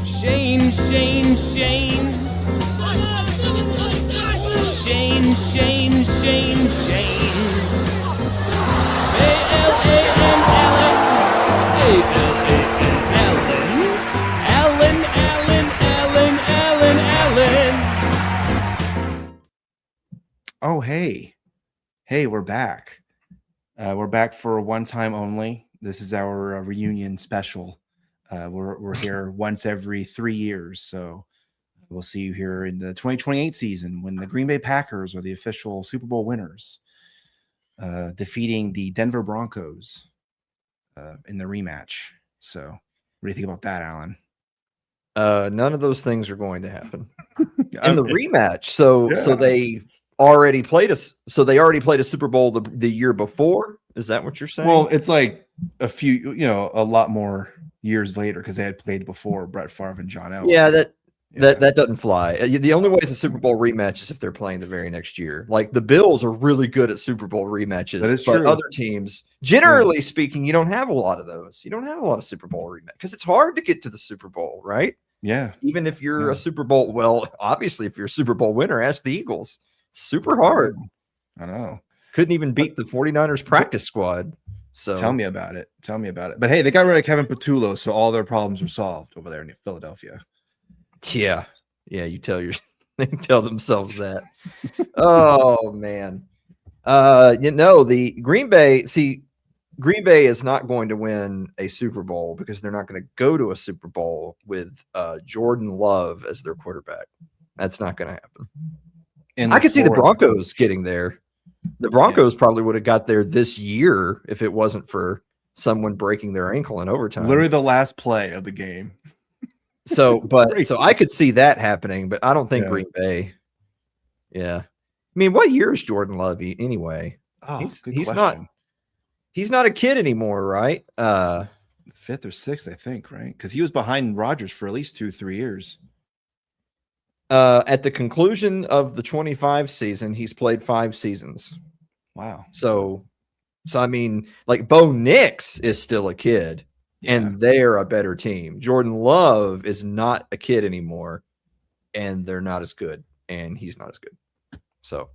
Shane, Shane, Shane. Shane, Shane, Shane, Shane. A-L-A-N-L-N. A-L-A-N-L-N. Allen, Allen, Allen, Allen, Allen. Oh, hey. Hey, we're back. We're back for a one time only. This is our reunion special. We're here once every 3 years. So we'll see you here in the 2028 season when the Green Bay Packers are the official Super Bowl winners, defeating the Denver Broncos in the rematch. So what do you think about that, Alan? None of those things are going to happen in the rematch. So they already played us. So they already played a Super Bowl the year before. Is that what you're saying? Well, it's like a few, a lot more years later because they had played before Brett Favre and John Elway. Yeah, that doesn't fly. The only way it's a Super Bowl rematch is if they're playing the very next year. Like the Bills are really good at Super Bowl rematches. That is but true. Other teams, generally speaking, you don't have a lot of those. You don't have a lot of Super Bowl rematch because it's hard to get to the Super Bowl, right? Yeah. Even if you're a Super Bowl, well, obviously, if you're a Super Bowl winner, ask the Eagles. It's super hard. I know. Couldn't even beat the 49ers practice squad. So tell me about it. But hey, they got rid of Kevin Patullo, so all their problems are solved over there in Philadelphia. Yeah. You they tell themselves that. Oh man. The Green Bay is not going to win a Super Bowl because they're not going to go to a Super Bowl with Jordan Love as their quarterback. That's not going to happen. I could see the Broncos getting there. The Broncos probably would have got there this year if it wasn't for someone breaking their ankle in overtime. Literally the last play of the game. So I could see that happening, but I don't think Green Bay. Yeah. I mean, what year is Jordan Love anyway? Oh, he's not a kid anymore, right? 5th or 6th, I think, right? Because he was behind Rodgers for at least 2-3 years. At the conclusion of the 25 season, he's played 5 seasons. Wow. So I mean, like Bo Nix is still a kid, and they're a better team. Jordan Love is not a kid anymore, and they're not as good, and he's not as good. So,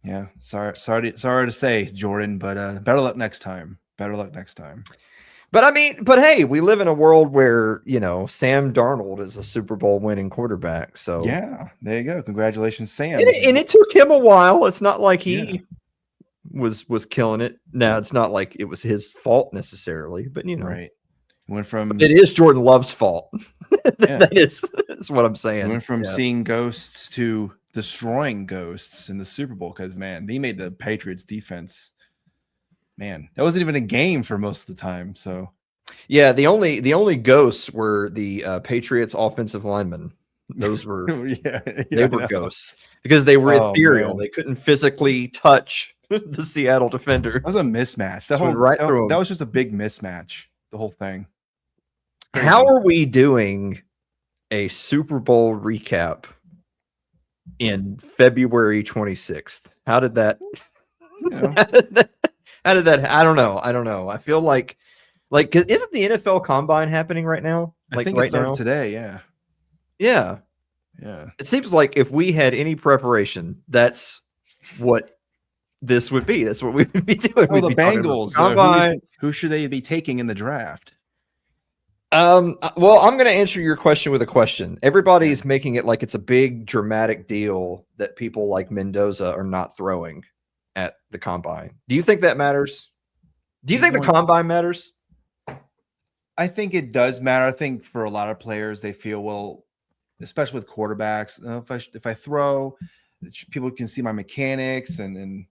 yeah, sorry to say, Jordan, but better luck next time. But hey, we live in a world where, Sam Darnold is a Super Bowl winning quarterback. So yeah, there you go. Congratulations, Sam. And it took him a while. It's not like he was killing it. Now it's not like it was his fault necessarily, but right. It is Jordan Love's fault. That's what I'm saying. Went from seeing ghosts to destroying ghosts in the Super Bowl because he made the Patriots defense. Man, that wasn't even a game for most of the time. So, yeah, the only ghosts were the Patriots offensive linemen. Those were they were ghosts because they were ethereal. Man. They couldn't physically touch the Seattle defenders. That was a mismatch. That was just a big mismatch. The whole thing. How are we doing a Super Bowl recap in February 26th? How did that? How did that? I don't know. I feel like, cause isn't the NFL Combine happening right now? I think it started today. Yeah. It seems like if we had any preparation, that's what this would be. That's what we would be doing. Oh, the Bengals. Combine. Who should they be taking in the draft? Well, I'm going to answer your question with a question. Everybody's making it like it's a big dramatic deal that people like Mendoza are not throwing at the Combine. Do you think that matters? Do you think the Combine matters? I think it does matter. I think for a lot of players, they feel, well, especially with quarterbacks, if I throw, people can see my mechanics and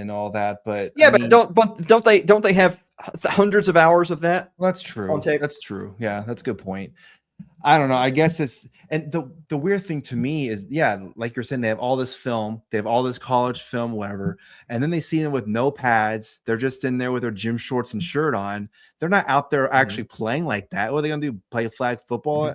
all that. But don't they have hundreds of hours of that? Well, that's true. That's true. Yeah, that's a good point. I don't know. I guess it's, and the weird thing to me is, like you're saying, they have all this film, they have all this college film, whatever, and then they see them with no pads. They're just in there with their gym shorts and shirt on. They're not out there actually playing like that. What are they gonna do? Play flag football?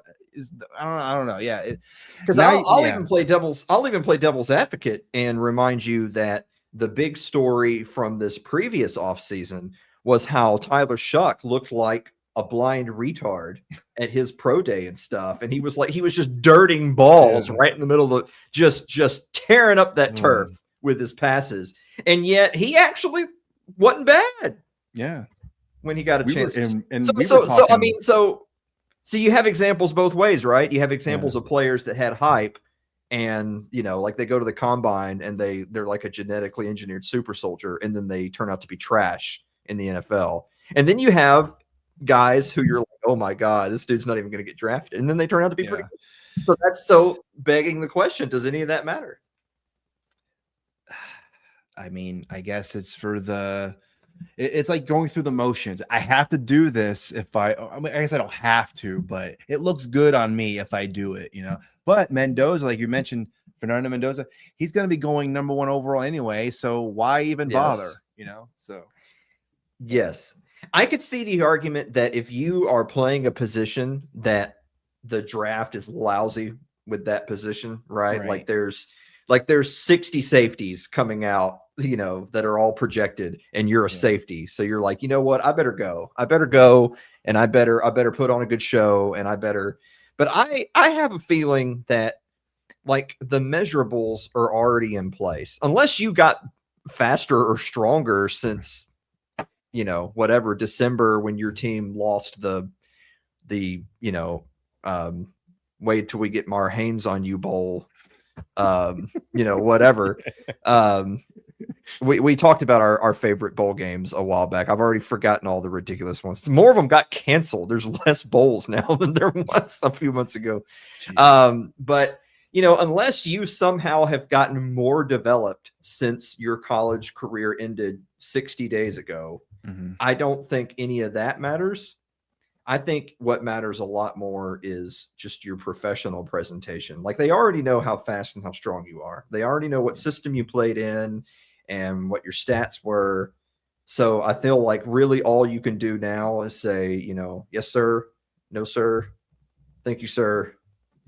I don't know. Yeah, because I'll even play devil's advocate and remind you that the big story from this previous offseason was how Tyler Shuck looked like a blind retard at his pro day and stuff, and he was just dirting balls right in the middle of the just tearing up that turf with his passes, and yet he actually wasn't bad. Yeah, when he got a chance. So you have examples both ways, right? You have examples of players that had hype, and like they go to the combine and they're like a genetically engineered super soldier, and then they turn out to be trash in the NFL. And then you have guys who you're like, oh my God, this dude's not even going to get drafted, and then they turn out to be pretty good. So that's begging the question: does any of that matter? I mean, I guess it's for it's like going through the motions. I have to do this I guess I don't have to, but it looks good on me if I do it, But Mendoza, like you mentioned, Fernando Mendoza, he's going to be going number 1 overall anyway. So why even bother, So, yes, I could see the argument that if you are playing a position that the draft is lousy with that position, right? Like there's 60 safeties coming out, that are all projected, and you're a safety. So you're like, you know what? I better go, and I better put on a good show, and but I have a feeling that like the measurables are already in place, unless you got faster or stronger since, whatever December when your team lost the wait till we get Mar Haynes on you bowl. Whatever. We talked about our favorite bowl games a while back. I've already forgotten all the ridiculous ones. More of them got canceled. There's less bowls now than there was a few months ago. But unless you somehow have gotten more developed since your college career ended 60 days ago, I don't think any of that matters. I think what matters a lot more is just your professional presentation. Like they already know how fast and how strong you are. They already know what system you played in and what your stats were. So I feel like really all you can do now is say, yes, sir. No, sir. Thank you, sir.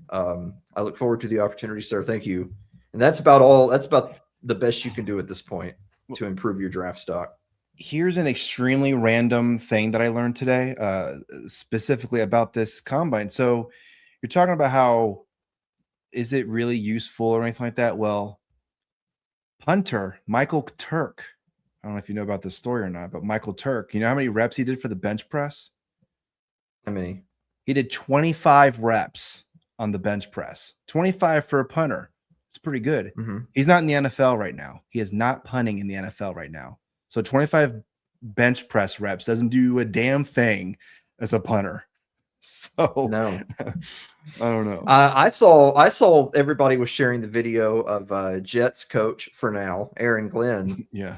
I look forward to the opportunity, sir. Thank you. And that's about the best you can do at this point to improve your draft stock. Here's an extremely random thing that I learned today, specifically about this combine. So you're talking about how is it really useful or anything like that? Well, punter Michael Turk, I don't know if you know about this story or not, but Michael Turk, you know how many reps he did for the bench press? How many? He did 25 reps on the bench press. 25 for a punter. It's pretty good. He's not in the NFL right now. He is not punting in the NFL right now. So 25 bench press reps doesn't do a damn thing as a punter. So no, I don't know. I saw everybody was sharing the video of Jets coach for now, Aaron Glenn. Yeah.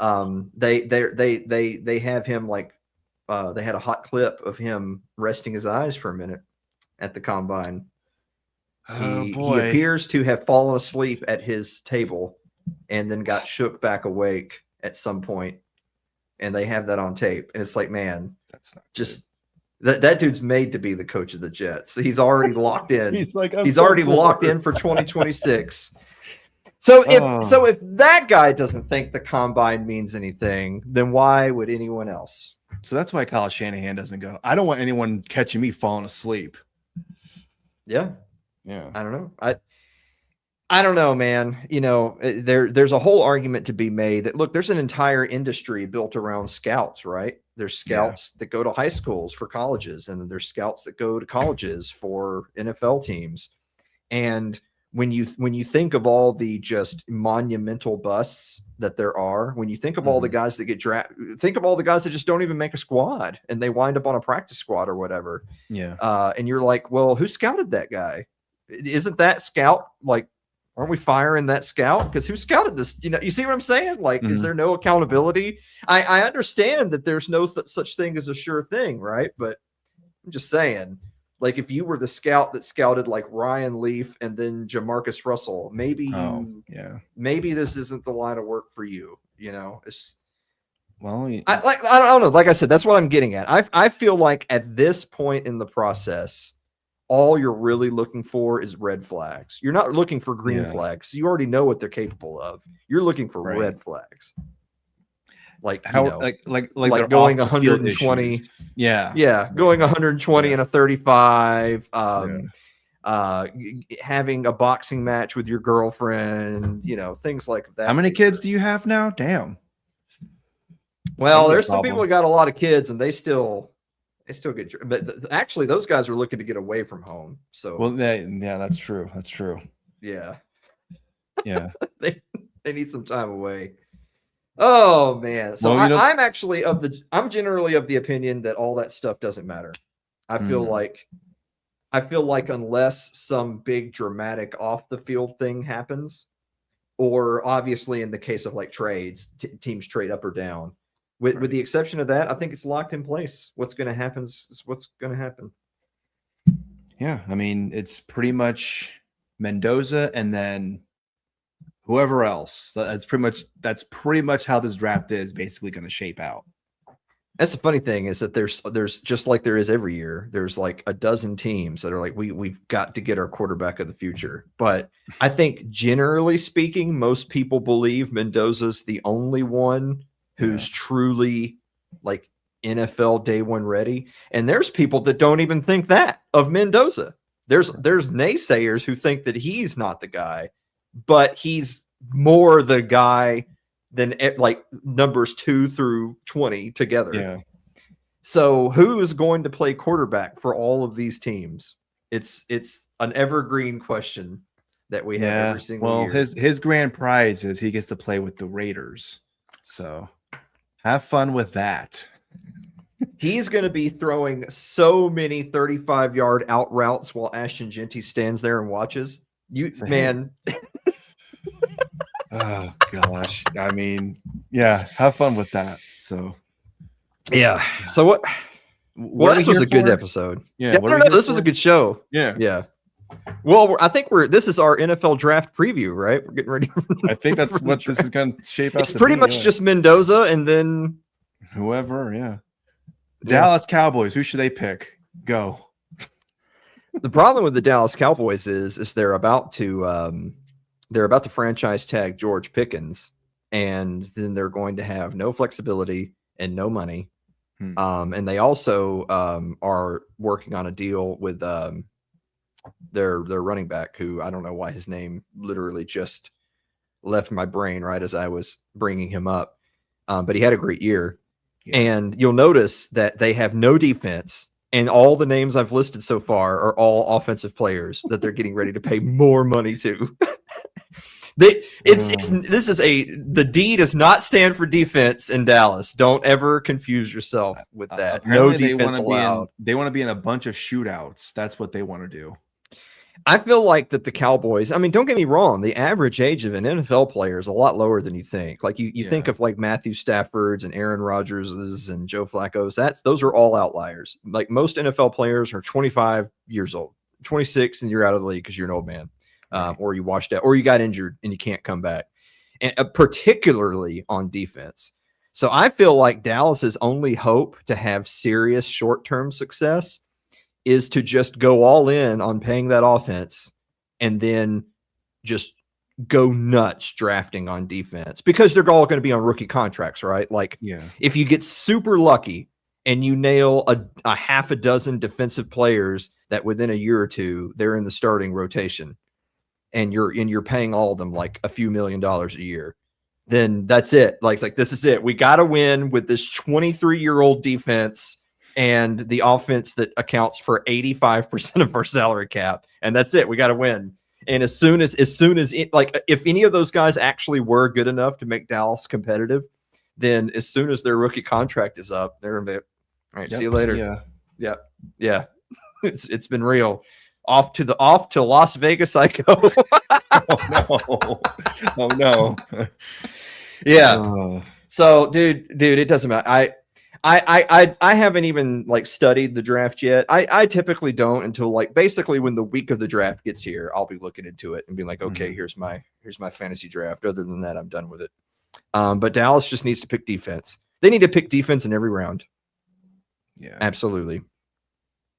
They have him like they had a hot clip of him resting his eyes for a minute at the combine. He appears to have fallen asleep at his table and then got shook back awake at some point. And they have that on tape. And it's like, man, that's not just that dude's made to be the coach of the Jets. So he's already locked in. He's already locked in for 2026. So if that guy doesn't think the combine means anything, then why would anyone else? So that's why Kyle Shanahan doesn't go. I don't want anyone catching me falling asleep. Yeah. Yeah. I don't know. I don't know, man. There's a whole argument to be made that, look, there's an entire industry built around scouts, right? There's scouts that go to high schools for colleges, and then there's scouts that go to colleges for NFL teams. And when you think of all the just monumental busts that there are, when you think of all the guys that get drafted, think of all the guys that just don't even make a squad and they wind up on a practice squad or whatever. Yeah. And you're like, well, who scouted that guy? Isn't that scout like, aren't we firing that scout? Because who scouted this? You see what I'm saying? Like, is there no accountability? I understand that there's no such thing as a sure thing, right? But I'm just saying, like, if you were the scout that scouted like Ryan Leaf and then Jamarcus Russell, maybe this isn't the line of work for you. It's I don't know. Like I said, that's what I'm getting at. I feel like at this point in the process, all you're really looking for is red flags. You're not looking for green flags. You already know what they're capable of. You're looking for red flags. like How you know, like like their going off-the-field 120. issues. Yeah. Yeah, going 120 Yeah. and a 35. Yeah. Having a boxing match with your girlfriend, you know, things like that. How many nature. kids do you have now? Damn. Well, That'd be a there's some problem. people that got a lot of kids, and they still get. But actually, those guys are looking to get away from home. So Well, yeah, that's true. That's true. yeah, Yeah. they need some time away. Oh man, so Well, you know- I'm generally of the opinion that all that stuff doesn't matter. I feel like unless some big dramatic off the field thing happens, or obviously in the case of like trades, teams trade up or down. With the exception of that, I think it's locked in place. What's going to happen is what's going to happen. Yeah, I mean, it's pretty much Mendoza and then whoever else. That's pretty much how this draft is basically going to shape out. That's the funny thing is that there's just like there is every year, there's like a dozen teams that are like, we've got to get our quarterback of the future. But I think generally speaking, most people believe Mendoza's the only one who's truly like NFL day one ready. And there's people that don't even think that of Mendoza. There's naysayers who think that he's not the guy, but he's more the guy than like numbers 2 through 20 together. Yeah. So who is going to play quarterback for all of these teams? It's an evergreen question that we have every single year. His grand prize is he gets to play with the Raiders. So have fun with that. He's going to be throwing so many 35-yard out routes while Ashton Genty stands there and watches. Oh gosh. I mean, yeah, have fun with that. So yeah. So what? Well, this was a good episode. Yeah. I don't know. This was a good show. Yeah. Yeah. Well, I think this is our NFL draft preview, right? We're getting ready. I think that's what this is going to shape out. It's pretty much just Mendoza and then whoever. Yeah. Dallas Cowboys. Who should they pick? Go. The problem with the Dallas Cowboys is they're about to franchise tag George Pickens, and then they're going to have no flexibility and no money. And they also are working on a deal with their running back, who I don't know why his name literally just left my brain right as I was bringing him up. But he had a great year. Yeah. And you'll notice that they have no defense, and all the names I've listed so far are all offensive players that they're getting ready to pay more money to. The D does not stand for defense in Dallas. Don't ever confuse yourself with that. No defense allowed. They want to be in a bunch of shootouts. That's what they want to do. I feel like that the Cowboys, I mean, don't get me wrong, the average age of an NFL player is a lot lower than you think. Like you think of like Matthew Stafford's and Aaron Rodgers's and Joe Flacco's. Those are all outliers. Like most NFL players are 25 years old, 26, and you're out of the league because you're an old man. Or you washed out, or you got injured and you can't come back, and particularly on defense. So I feel like Dallas's only hope to have serious short-term success is to just go all in on paying that offense and then just go nuts drafting on defense, because they're all going to be on rookie contracts, right? Like, if you get super lucky and you nail a half a dozen defensive players that within a year or two they're in the starting rotation, and you're paying all of them like a few $1 million a year, then that's it. Like this is it. We got to win with this 23-year-old defense and the offense that accounts for 85% of our salary cap, and that's it. We got to win. And as soon as if any of those guys actually were good enough to make Dallas competitive, then as soon as their rookie contract is up, they're gonna be all right. See you later. Yeah. It's been real. Off to Las Vegas I go. Oh no. Yeah. So dude, it doesn't matter. I haven't even like studied the draft yet. I typically don't until like basically when the week of the draft gets here, I'll be looking into it and be like, okay, here's my fantasy draft. Other than that, I'm done with it. But Dallas just needs to pick defense. They need to pick defense in every round. Yeah, absolutely.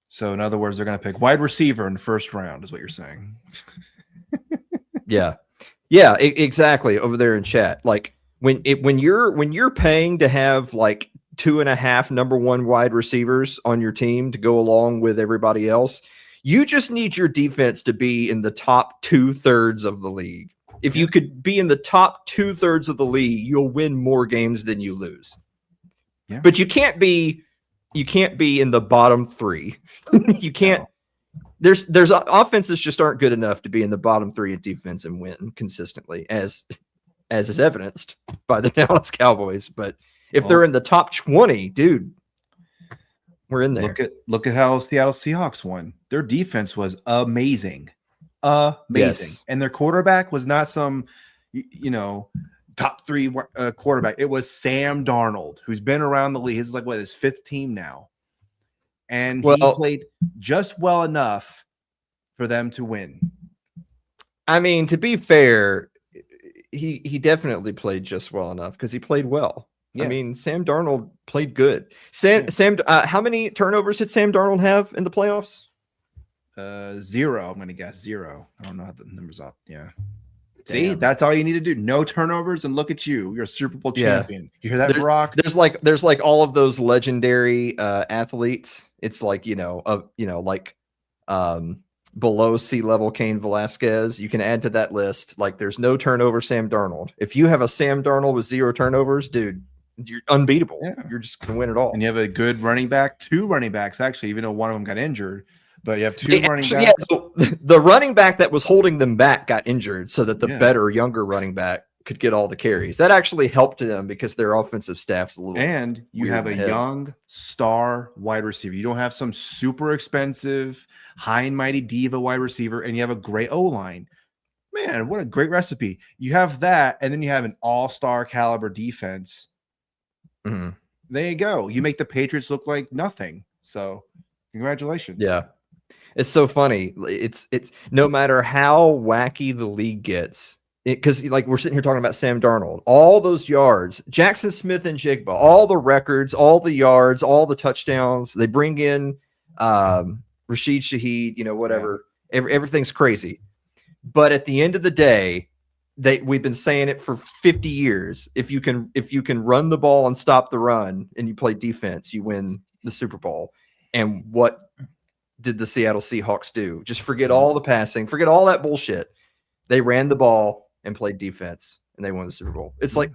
So in other words, they're going to pick wide receiver in the first round, is what you're saying. Yeah, exactly. Over there in chat, like when you're paying to have like 2.5 number one wide receivers on your team to go along with everybody else, you just need your defense to be in the top 2/3 of the league. If you could be in the top 2/3 of the league, you'll win more games than you lose. Yeah. But you can't be in the bottom 3. You can't. There's offenses just aren't good enough to be in the bottom 3 in defense and win consistently, as is evidenced by the Dallas Cowboys. But if they're in the top 20, dude, we're in there. Look at how Seattle Seahawks won. Their defense was amazing. Yes. And their quarterback was not some, top 3 quarterback. It was Sam Darnold, who's been around the league. He's like his 5th team now, and he played just well enough for them to win. I mean, to be fair, he definitely played just well enough because he played well. Yeah. I mean, Sam Darnold played good. Sam, how many turnovers did Sam Darnold have in the playoffs? 0. I'm going to guess 0. I don't know how the numbers up. Yeah. Damn. See, that's all you need to do. No turnovers, and look at you. You're a Super Bowl champion. You hear that, Brock? There's like all of those legendary athletes. It's like, below sea level Cain Velasquez. You can add to that list. Like, there's no turnover Sam Darnold. If you have a Sam Darnold with 0 turnovers, dude, you're unbeatable. Yeah. You're just going to win it all. And you have a good running back, 2 running backs, actually, even though one of them got injured. But you have 2 running backs. Yeah, so the running back that was holding them back got injured so that the better, younger running back could get all the carries. That actually helped them because their offensive staff's a little. And you have a young star wide receiver. You don't have some super expensive, high and mighty diva wide receiver, and you have a great O-line. Man, what a great recipe. You have that, and then you have an all-star caliber defense. Mm-hmm. There you go. You make the Patriots look like nothing. So, congratulations. Yeah. It's so funny. It's no matter how wacky the league gets, because like we're sitting here talking about Sam Darnold, all those yards, Jackson Smith and Jigba, all the records, all the yards, all the touchdowns. They bring in Rashid Shaheed, whatever. Yeah. Everything's crazy. But at the end of the day, we've been saying it for 50 years. If you can run the ball and stop the run, and you play defense, you win the Super Bowl. And what did the Seattle Seahawks do? Just forget all the passing, forget all that bullshit. They ran the ball and played defense, and they won the Super Bowl. It's like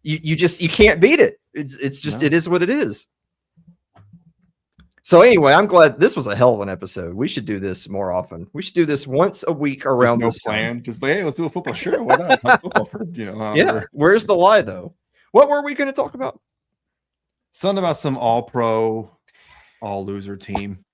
you can't beat it. It's just It is what it is. So anyway, I'm glad this was a hell of an episode. We should do this more often. We should do this once a week around this plan. Just hey, let's do a football. Sure, why not? Football for, yeah. Where's the lie though? What were we going to talk about? Something about some all-pro, all-loser team.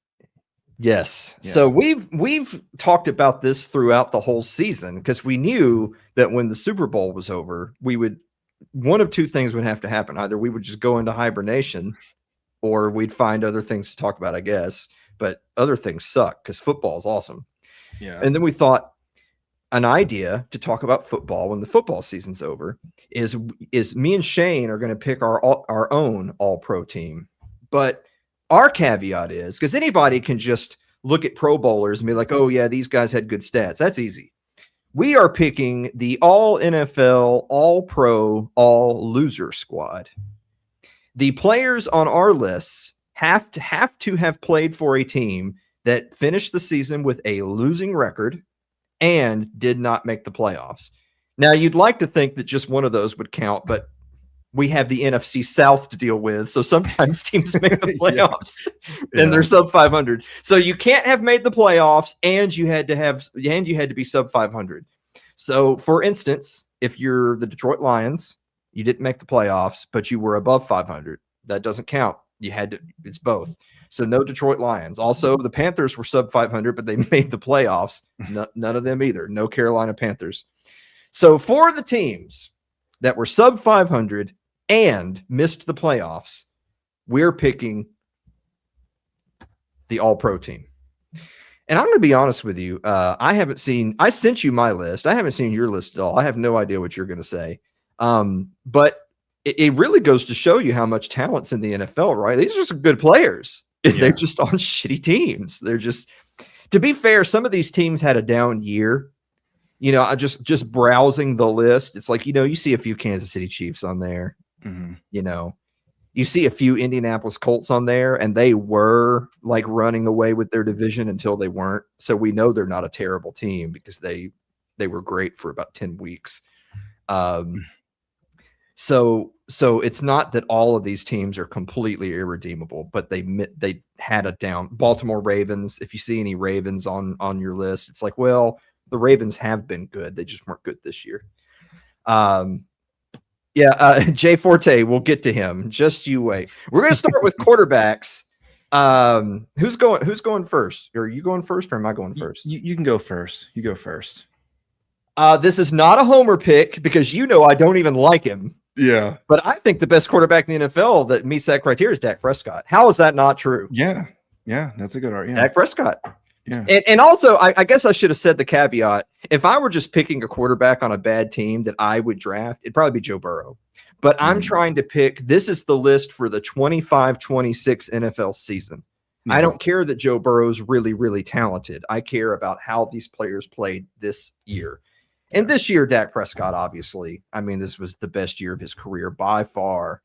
Yes. Yeah. So we've talked about this throughout the whole season because we knew that when the Super Bowl was over, one of 2 things would have to happen. Either we would just go into hibernation, or we'd find other things to talk about, I guess. But other things suck because football is awesome. Yeah. And then we thought an idea to talk about football when the football season's over is me and Shane are going to pick our own all-pro team. But our caveat is, because anybody can just look at Pro Bowlers and be like, oh, yeah, these guys had good stats. That's easy. We are picking the all-NFL, all-pro, all-loser squad. The players on our lists have to have played for a team that finished the season with a losing record and did not make the playoffs. Now, you'd like to think that just one of those would count, but we have the NFC South to deal with. So sometimes teams make the playoffs and they're sub 500. So you can't have made the playoffs and you had to be sub 500. So for instance, if you're the Detroit Lions, you didn't make the playoffs, but you were above 500. That doesn't count. It's both. So no Detroit Lions. Also, the Panthers were sub 500, but they made the playoffs. None of them either. No Carolina Panthers. So for the teams that were sub 500 and missed the playoffs, we're picking the all-pro team. And I'm going to be honest with you. I sent you my list. I haven't seen your list at all. I have no idea what you're going to say. But it really goes to show you how much talent's in the NFL, right? These are some good players. Yeah. They're just on shitty teams. They're just, to be fair, some of these teams had a down year. I just browsing the list. It's like, you see a few Kansas City Chiefs on there. Mhm. You see a few Indianapolis Colts on there, and they were like running away with their division until they weren't. So we know they're not a terrible team because they were great for about 10 weeks. So it's not that all of these teams are completely irredeemable, but they had a down. Baltimore Ravens, if you see any Ravens on your list, it's like, well, the Ravens have been good. They just weren't good this year. Jay Forte, we'll get to him. Just you wait. We're going to start with quarterbacks. Who's going first? Are you going first or am I going first? You can go first. You go first. This is not a homer pick because I don't even like him. Yeah. But I think the best quarterback in the NFL that meets that criteria is Dak Prescott. How is that not true? Yeah. Yeah. That's a good argument. Dak Prescott. Yeah. And also, I guess I should have said the caveat. If I were just picking a quarterback on a bad team that I would draft, it'd probably be Joe Burrow. But I'm trying to pick, this is the list for the 25-26 NFL season. I don't care that Joe Burrow's really, really talented. I care about how these players played this year. And this year, Dak Prescott, obviously, I mean, this was the best year of his career by far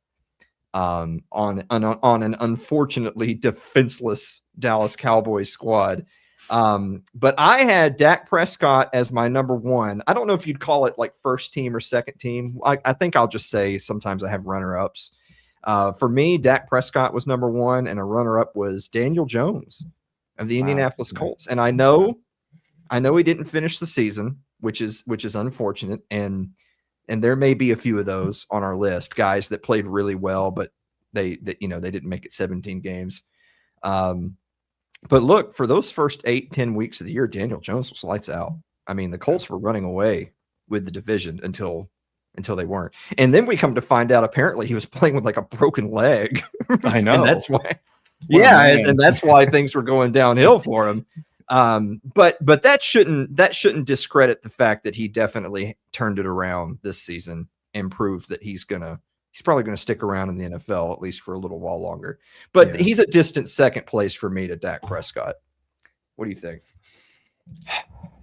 on an unfortunately defenseless Dallas Cowboys squad. But I had Dak Prescott as my number one. I don't know if you'd call it like first team or second team. I think I'll just say sometimes I have runner-ups. For me, Dak Prescott was number one, and a runner-up was Daniel Jones of the Indianapolis Colts. And I know he didn't finish the season, which is unfortunate. And there may be a few of those on our list, guys that played really well, but they didn't make it 17 games. But look, for those first 8-10 weeks of the year, Daniel Jones was lights out. I mean, the Colts were running away with the division until they weren't. And then we come to find out, apparently he was playing with like a broken leg. I know. And that's why. And that's why things were going downhill for him. But that shouldn't discredit the fact that he definitely turned it around this season and proved that he's probably going to stick around in the NFL at least for a little while longer. But he's a distant second place for me to Dak Prescott. What do you think?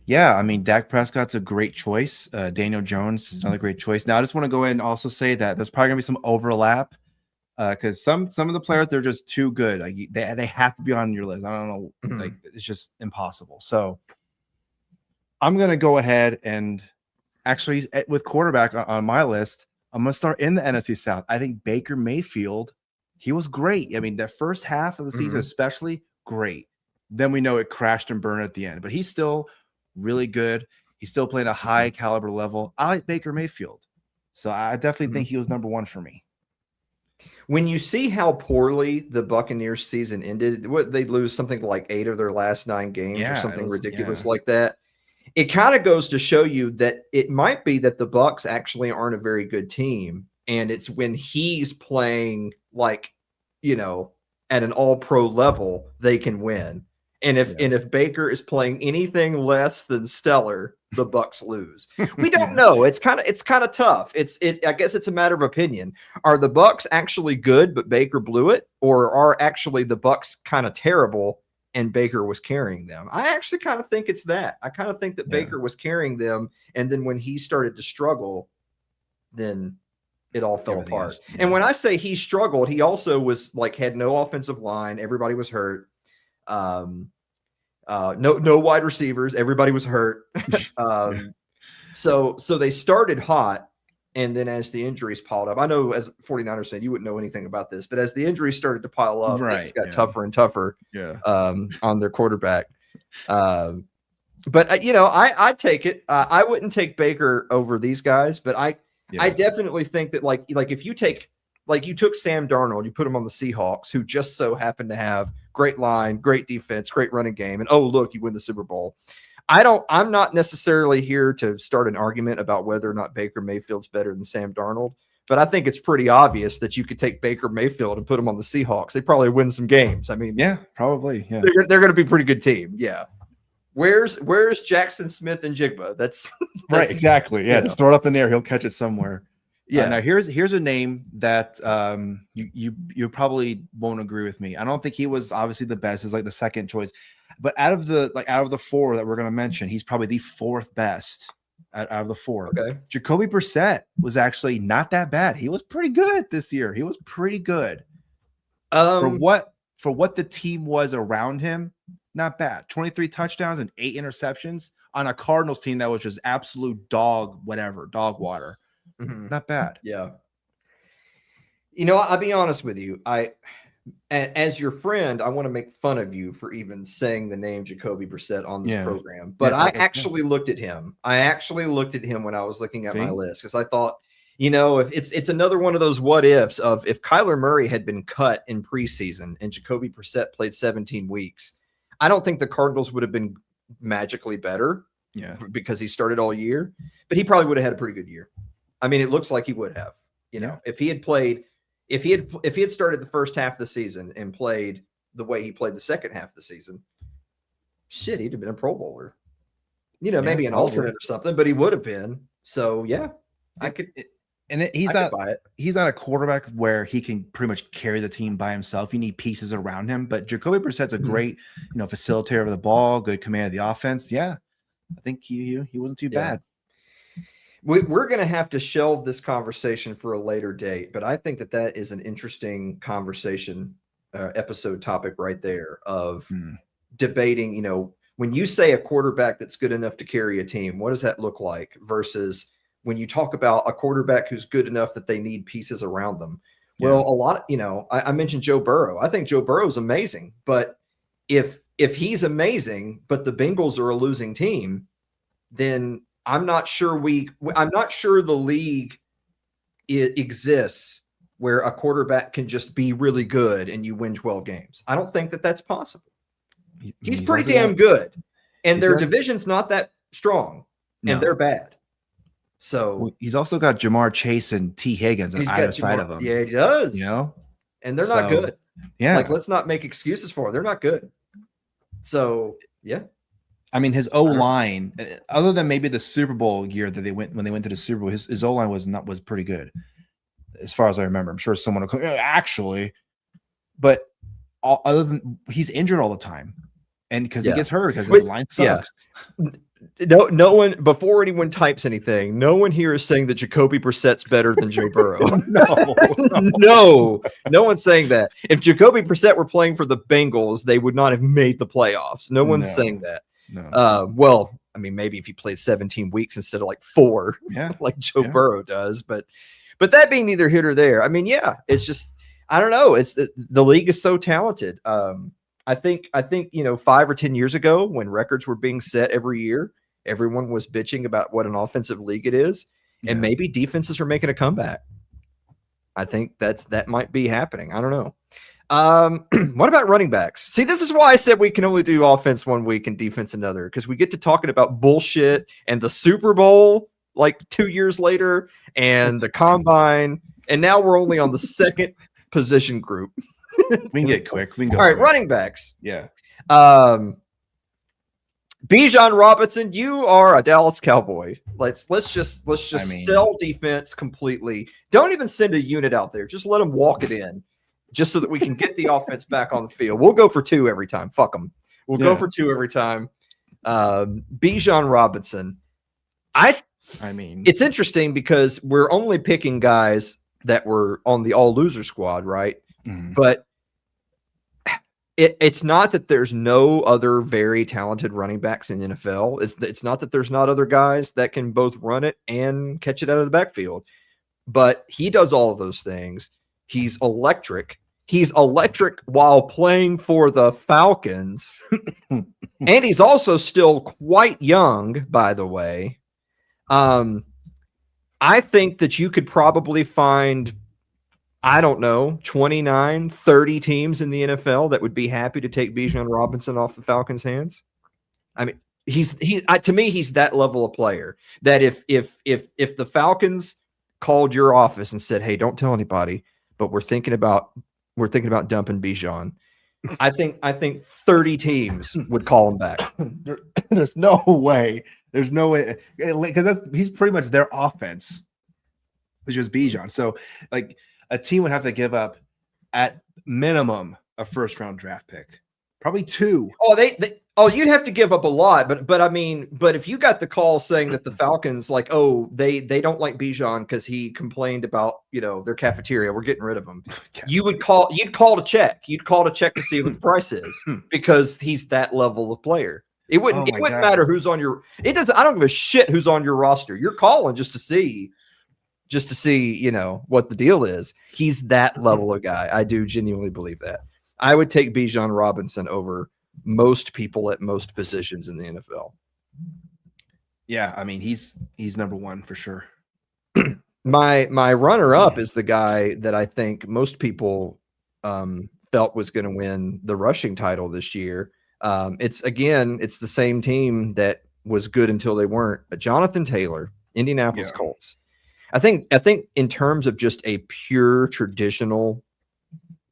Yeah, I mean, Dak Prescott's a great choice. Daniel Jones is another great choice. Now, I just want to go ahead and also say that there's probably going to be some overlap because some of the players, they're just too good. Like they have to be on your list. I don't know. Like it's just impossible. So I'm going to go ahead and actually with quarterback on my list, I'm going to start in the NFC South. I think Baker Mayfield, he was great. I mean, that first half of the season, especially, great. Then we know it crashed and burned at the end, but he's still really good. He's still playing a high caliber level. I like Baker Mayfield. So I definitely think he was number one for me. When you see how poorly the Buccaneers season ended, they lose something like 8 of their last 9 games or something ridiculous like that. It kind of goes to show you that it might be that the Bucs actually aren't a very good team. And it's when he's playing like, at an all-pro level, they can win. And if Baker is playing anything less than stellar, the Bucs lose. We don't know. It's kind of tough. I guess it's a matter of opinion. Are the Bucs actually good, but Baker blew it, or are actually the Bucs kind of terrible and Baker was carrying them? I actually kind of think it's that. I kind of think that Baker was carrying them, and then when he started to struggle, then it all fell apart. And when I say he struggled, he also was like had no offensive line. Everybody was hurt. No wide receivers. Everybody was hurt. So they started hot. And then as the injuries piled up, I know as 49ers fan, you wouldn't know anything about this, but as the injuries started to pile up, things got tougher and tougher on their quarterback. But I take it. I wouldn't take Baker over these guys, but I definitely think that like if you took Sam Darnold, you put him on the Seahawks, who just so happened to have great line, great defense, great running game, and oh look, you win the Super Bowl. I'm not necessarily here to start an argument about whether or not Baker Mayfield's better than Sam Darnold, but I think it's pretty obvious that you could take Baker Mayfield and put him on the Seahawks. They probably win some games. I mean, probably. Yeah. They're going to be a pretty good team. Yeah. Where's Jackson Smith and Jigba? That's right. Exactly. Yeah. Just throw it up in the air. He'll catch it somewhere. Yeah. Now here's a name that you probably won't agree with me. I don't think he was obviously the best. Is like the second choice, but out of the 4 that we're going to mention, he's probably the 4th best out of the 4. Okay. Jacoby Brissett was actually not that bad. He was pretty good this year. He was pretty good for what the team was around him. Not bad. 23 touchdowns and 8 interceptions on a Cardinals team that was just absolute dog water. Mhm. Not bad. Yeah. You know, I'll be honest with you. As your friend, I want to make fun of you for even saying the name Jacoby Brissett on this Yeah. program. But Yeah, I okay, actually looked at him. I actually looked at him when I was looking at my See? list because I thought, you know, if it's another one of those what ifs of if Kyler Murray had been cut in preseason and Jacoby Brissett played 17 weeks, I don't think the Cardinals would have been magically better Yeah. because he started all year, but he probably would have had a pretty good year. I mean, it looks like he would have, you know, if he had played, if he had started the first half of the season and played the way he played the second half of the season, shit, he'd have been a Pro Bowler, you know, Yeah, maybe an probably. alternate or something, but he would have been. So yeah, I could He's I not could buy it. he's not a quarterback where he can pretty much carry the team by himself. You need pieces around him. But Jacoby Brissett's a Mhm. great, facilitator of the ball, good command of the offense. Yeah, I think he wasn't too Yeah. bad. We're going to have to shelve this conversation for a later date, but I think that is an interesting conversation episode topic right there of Hmm. debating, you know, when you say a quarterback that's good enough to carry a team, what does that look like versus when you talk about a quarterback who's good enough that they need pieces around them? Well, a lot, I mentioned Joe Burrow. I think Joe Burrow is amazing, but if he's amazing, but the Bengals are a losing team, then I'm not sure the league exists where a quarterback can just be really good and you win 12 games. I don't think that's possible. He's pretty also damn got- good. And he's their got- division's not that strong. No. And they're bad. So Well, he's also got Jamar Chase and T. Higgins on he's either got side Jamar- of him. Yeah, he does. You know? And they're not So, good. Yeah. Like, let's not make excuses for them. They're not good. So yeah. I mean, his O line, other than maybe the Super Bowl year that when they went to the Super Bowl, his O line was pretty good, as far as I remember. I'm sure someone will come, "Yeah, actually," but other than he's injured all the time, and because he Yeah. gets hurt because Wait, his line yeah. sucks. No one, before anyone types anything, no one here is saying that Jacoby Brissett's better than Joe Burrow. No one's saying that. If Jacoby Brissett were playing for the Bengals, they would not have made the playoffs. No one's No. saying that. No. Well, I mean, maybe if he played 17 weeks instead of like 4, Yeah. like Joe Yeah. Burrow does, but that being neither here nor there. I mean, yeah, it's just, I don't know. It's the league is so talented. I think 5 or 10 years ago when records were being set every year, everyone was bitching about what an offensive league it is, and Yeah. maybe defenses are making a comeback. I think that might be happening. I don't know. What about running backs? See, this is why I said we can only do offense one week and defense another, because we get to talking about bullshit and the Super Bowl like 2 years later and That's the fine. combine, and now we're only on the second position group. We can get quick. We can go. All right, quick. running backs. Yeah. Bijan Robinson, you are a Dallas Cowboy. Let's just I mean- sell defense completely. Don't even send a unit out there. Just let them walk it in, just so that we can get the offense back on the field. We'll go for 2 every time. Fuck them. We'll go Yeah. for 2 every time. Bijan Robinson. I mean, It's interesting because we're only picking guys that were on the all loser squad, right? mhm. But it's not that there's no other very talented running backs in the NFL. It's not that there's not other guys that can both run it and catch it out of the backfield. But he does all of those things. He's electric. He's electric while playing for the Falcons. And he's also still quite young, by the way. I think that you could probably find, I don't know, 29, 30 teams in the NFL that would be happy to take Bijan Robinson off the Falcons' hands. I mean, to me, he's that level of player that if the Falcons called your office and said, "Hey, don't tell anybody, but we're thinking about dumping Bijan," I think 30 teams would call him back. There's no way. There's no way because he's pretty much their offense, which was Bijan. So, like, a team would have to give up at minimum a first round draft pick, probably 2. Oh, Oh, you'd have to give up a lot, but I mean, but if you got the call saying that the Falcons like, oh, they don't like Bijan because he complained about their cafeteria, we're getting rid of him. You'd call to check. You'd call to check to see what the price is because he's that level of player. It wouldn't matter who's on your. It doesn't. I don't give a shit who's on your roster. You're calling just to see what the deal is. He's that level of guy. I do genuinely believe that. I would take Bijan Robinson over most people at most positions in the NFL. Yeah, I mean he's number one for sure. My runner up is the guy that I think most people felt was going to win the rushing title this year. It's the same team that was good until they weren't. But Jonathan Taylor, Indianapolis Colts. I think in terms of just a pure traditional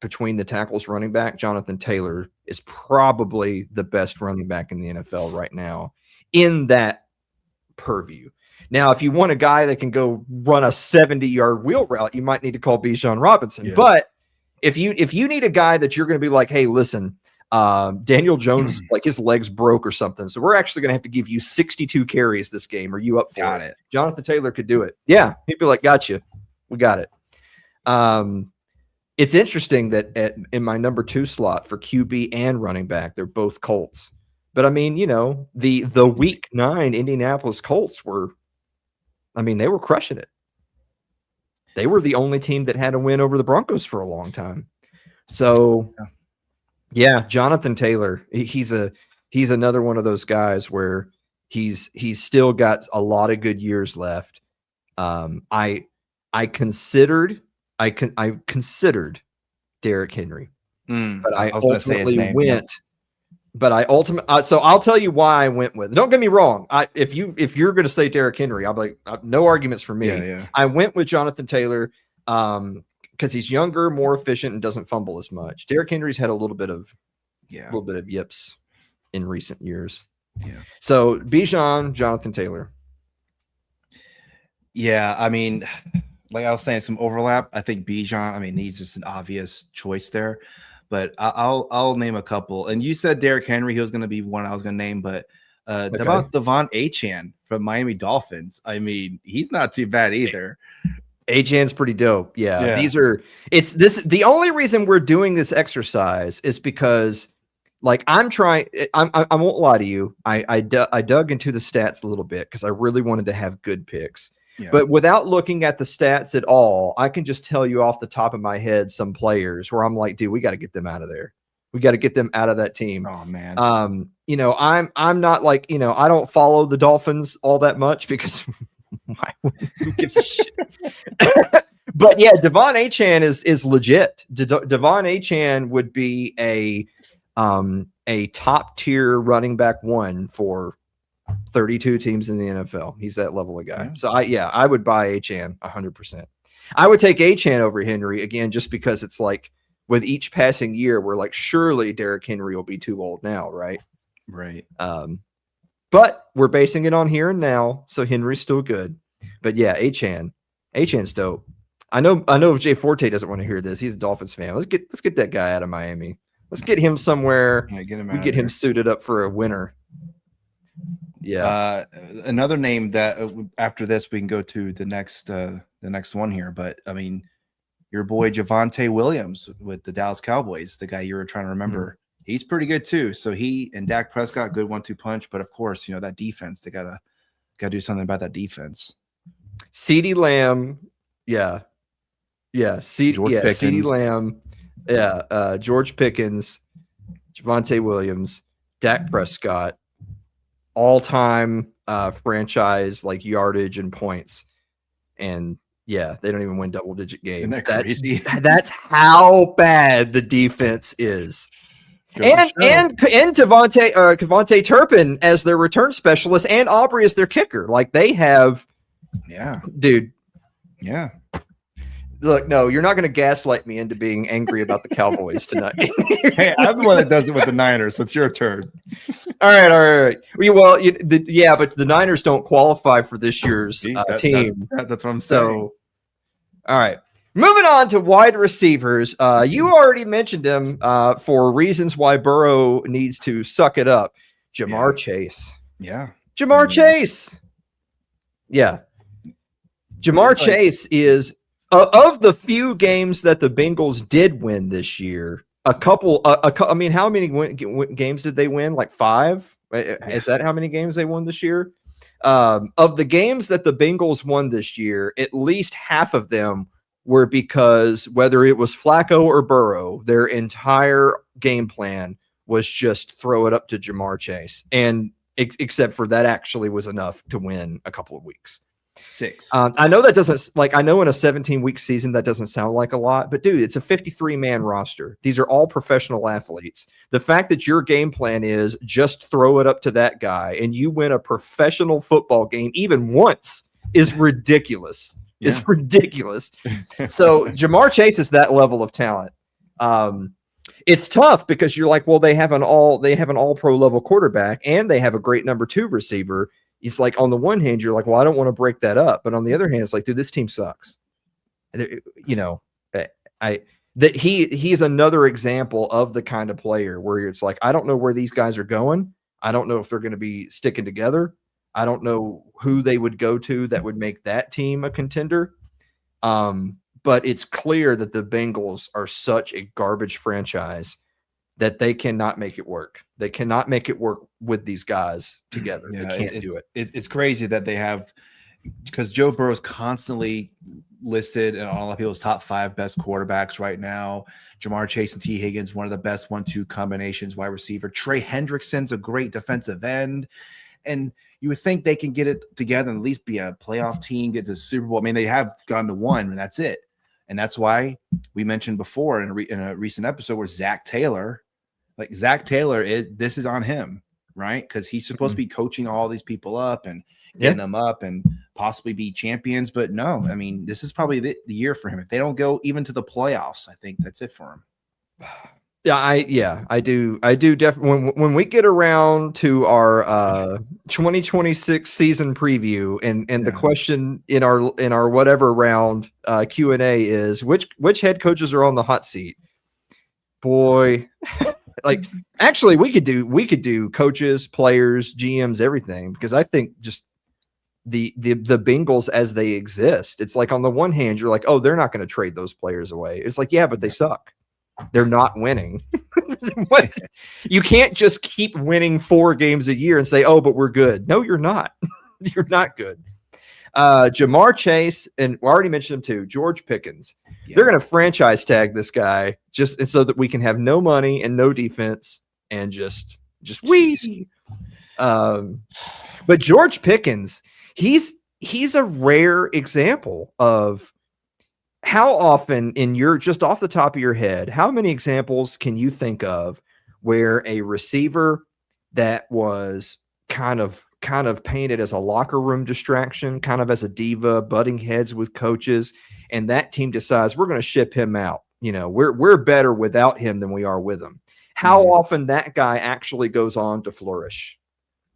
between the tackles running back, Jonathan Taylor is probably the best running back in the NFL right now in that purview. Now, if you want a guy that can go run a 70-yard wheel route, you might need to call Bijan Robinson. Yeah. But if you need a guy that you're going to be like, hey, listen, Daniel Jones, like his legs broke or something, so we're actually going to have to give you 62 carries this game. Are you up for it? Jonathan Taylor could do it. Yeah, he'd be like, gotcha. We got it. It's interesting that in my number 2 slot for QB and running back, they're both Colts. But I mean, the week 9 Indianapolis Colts they were crushing it. They were the only team that had a win over the Broncos for a long time. So yeah, Jonathan Taylor, he's another one of those guys where he's still got a lot of good years left. I considered Derrick Henry, but I ultimately went. But so I'll tell you why I went with. Don't get me wrong. If you're going to say Derrick Henry, I'll be like, no arguments for me. Yeah. I went with Jonathan Taylor because he's younger, more efficient, and doesn't fumble as much. Derrick Henry's had a little bit of yips in recent years. Yeah. So Bijan, Jonathan Taylor. Yeah, I mean, like I was saying, some overlap. I think Bijan, he's just an obvious choice there. But I'll name a couple. And you said Derrick Henry, he was going to be one I was going to name. But about Devon Achane from Miami Dolphins? He's not too bad either. Achane's pretty dope. Yeah. The only reason we're doing this exercise is because like I won't lie to you. I dug into the stats a little bit because I really wanted to have good picks. Yeah. But without looking at the stats at all, I can just tell you off the top of my head some players where I'm like, dude, we got to get them out of there. We got to get them out of that team. Oh man. I'm not like, I don't follow the Dolphins all that much because who gives a shit? But yeah, Devon Achane is legit. Devon Achane would be a top tier running back 1 for 32 teams in the NFL. He's that level of guy. Yeah. So I would buy Achane 100%. I would take Achane over Henry again, just because it's like with each passing year, we're like, surely Derrick Henry will be too old now. Right. Right. But we're basing it on here and now. So Henry's still good, but yeah, Achane's dope. I know if Jay Forte doesn't want to hear this, he's a Dolphins fan. Let's get that guy out of Miami. Let's get him somewhere. Yeah, get him suited up for a winner. Yeah. Another name that after this we can go to the next one here, but your boy Javonte Williams with the Dallas Cowboys, the guy you were trying to remember, he's pretty good too. So he and Dak Prescott, good 1-2 punch, but of course, that defense, they gotta do something about that defense. CeeDee Lamb, CeeDee Lamb, George Pickens, Javonte Williams, Dak Prescott. All-time franchise like yardage and points, and they don't even win double-digit games. Isn't that crazy? That's how bad the defense is. And Kevontae Turpin as their return specialist, and Aubrey as their kicker. Like they have, dude. Yeah. Look, no, you're not going to gaslight me into being angry about the Cowboys tonight. Hey, I'm the one that does it with the Niners, so it's your turn. All right. Well, but the Niners don't qualify for this year's team. That's what I'm saying. So, all right. Moving on to wide receivers. You already mentioned them for reasons why Burrow needs to suck it up. Jamar Chase. Yeah. Jamar Mm. Chase. Yeah. Jamar It's like- Chase is of the few games that the Bengals did win this year. I mean, how many games did they win? Like 5? Is that how many games they won this year? Of the games that the Bengals won this year, at least half of them were because whether it was Flacco or Burrow, their entire game plan was just throw it up to Jamar Chase. And except for that actually was enough to win a couple of weeks. 6. I know that doesn't I know in a 17-week season that doesn't sound like a lot, but dude, it's a 53-man roster. These are all professional athletes. The fact that your game plan is just throw it up to that guy and you win a professional football game even once is ridiculous. Yeah. It's ridiculous. So Jamar Chase is that level of talent. It's tough because you're like, well, they have an all pro level quarterback and they have a great number 2 receiver. It's like on the one hand, you're like, well, I don't want to break that up. But on the other hand, it's like, dude, this team sucks. You know, he's another example of the kind of player where it's like, I don't know where these guys are going. I don't know if they're going to be sticking together. I don't know who they would go to that would make that team a contender. But it's clear that the Bengals are such a garbage franchise that they cannot make it work. They cannot make it work with these guys together. Yeah, they can't do it. It's crazy that they have, because Joe Burrow's constantly listed in all of people's top 5 best quarterbacks right now. Jamar Chase and T. Higgins, one of the best 1-2 combinations, wide receiver. Trey Hendrickson's a great defensive end. And you would think they can get it together and at least be a playoff team, get to the Super Bowl. I mean, they have gone to 1, and that's it. And that's why we mentioned before in a recent episode where Zach Taylor this is on him, right? Because he's supposed to be coaching all these people up and getting them up and possibly be champions. But no, I mean, this is probably the year for him. If they don't go even to the playoffs, I think that's it for him. I do definitely. When we get around to our 2026 season preview, and the question in our whatever round Q&A is which head coaches are on the hot seat. Boy, like actually we could do coaches, players, GMs, everything, because I think just the Bengals as they exist, it's like on the one hand you're like, oh, they're not going to trade those players away. It's like, yeah, but they suck. They're not winning. What? You can't just keep winning 4 games a year and say, oh, but we're good. No, you're not. You're not good. Jamar Chase, and we already mentioned him too, George Pickens. Yeah. They're going to franchise tag this guy just so that we can have no money and no defense and just wee. But George Pickens, he's a rare example of how often in your, just off the top of your head, how many examples can you think of where a receiver that was kind of painted as a locker room distraction, kind of as a diva, butting heads with coaches, and that team decides we're going to ship him out. You know, we're better without him than we are with him. How often that guy actually goes on to flourish,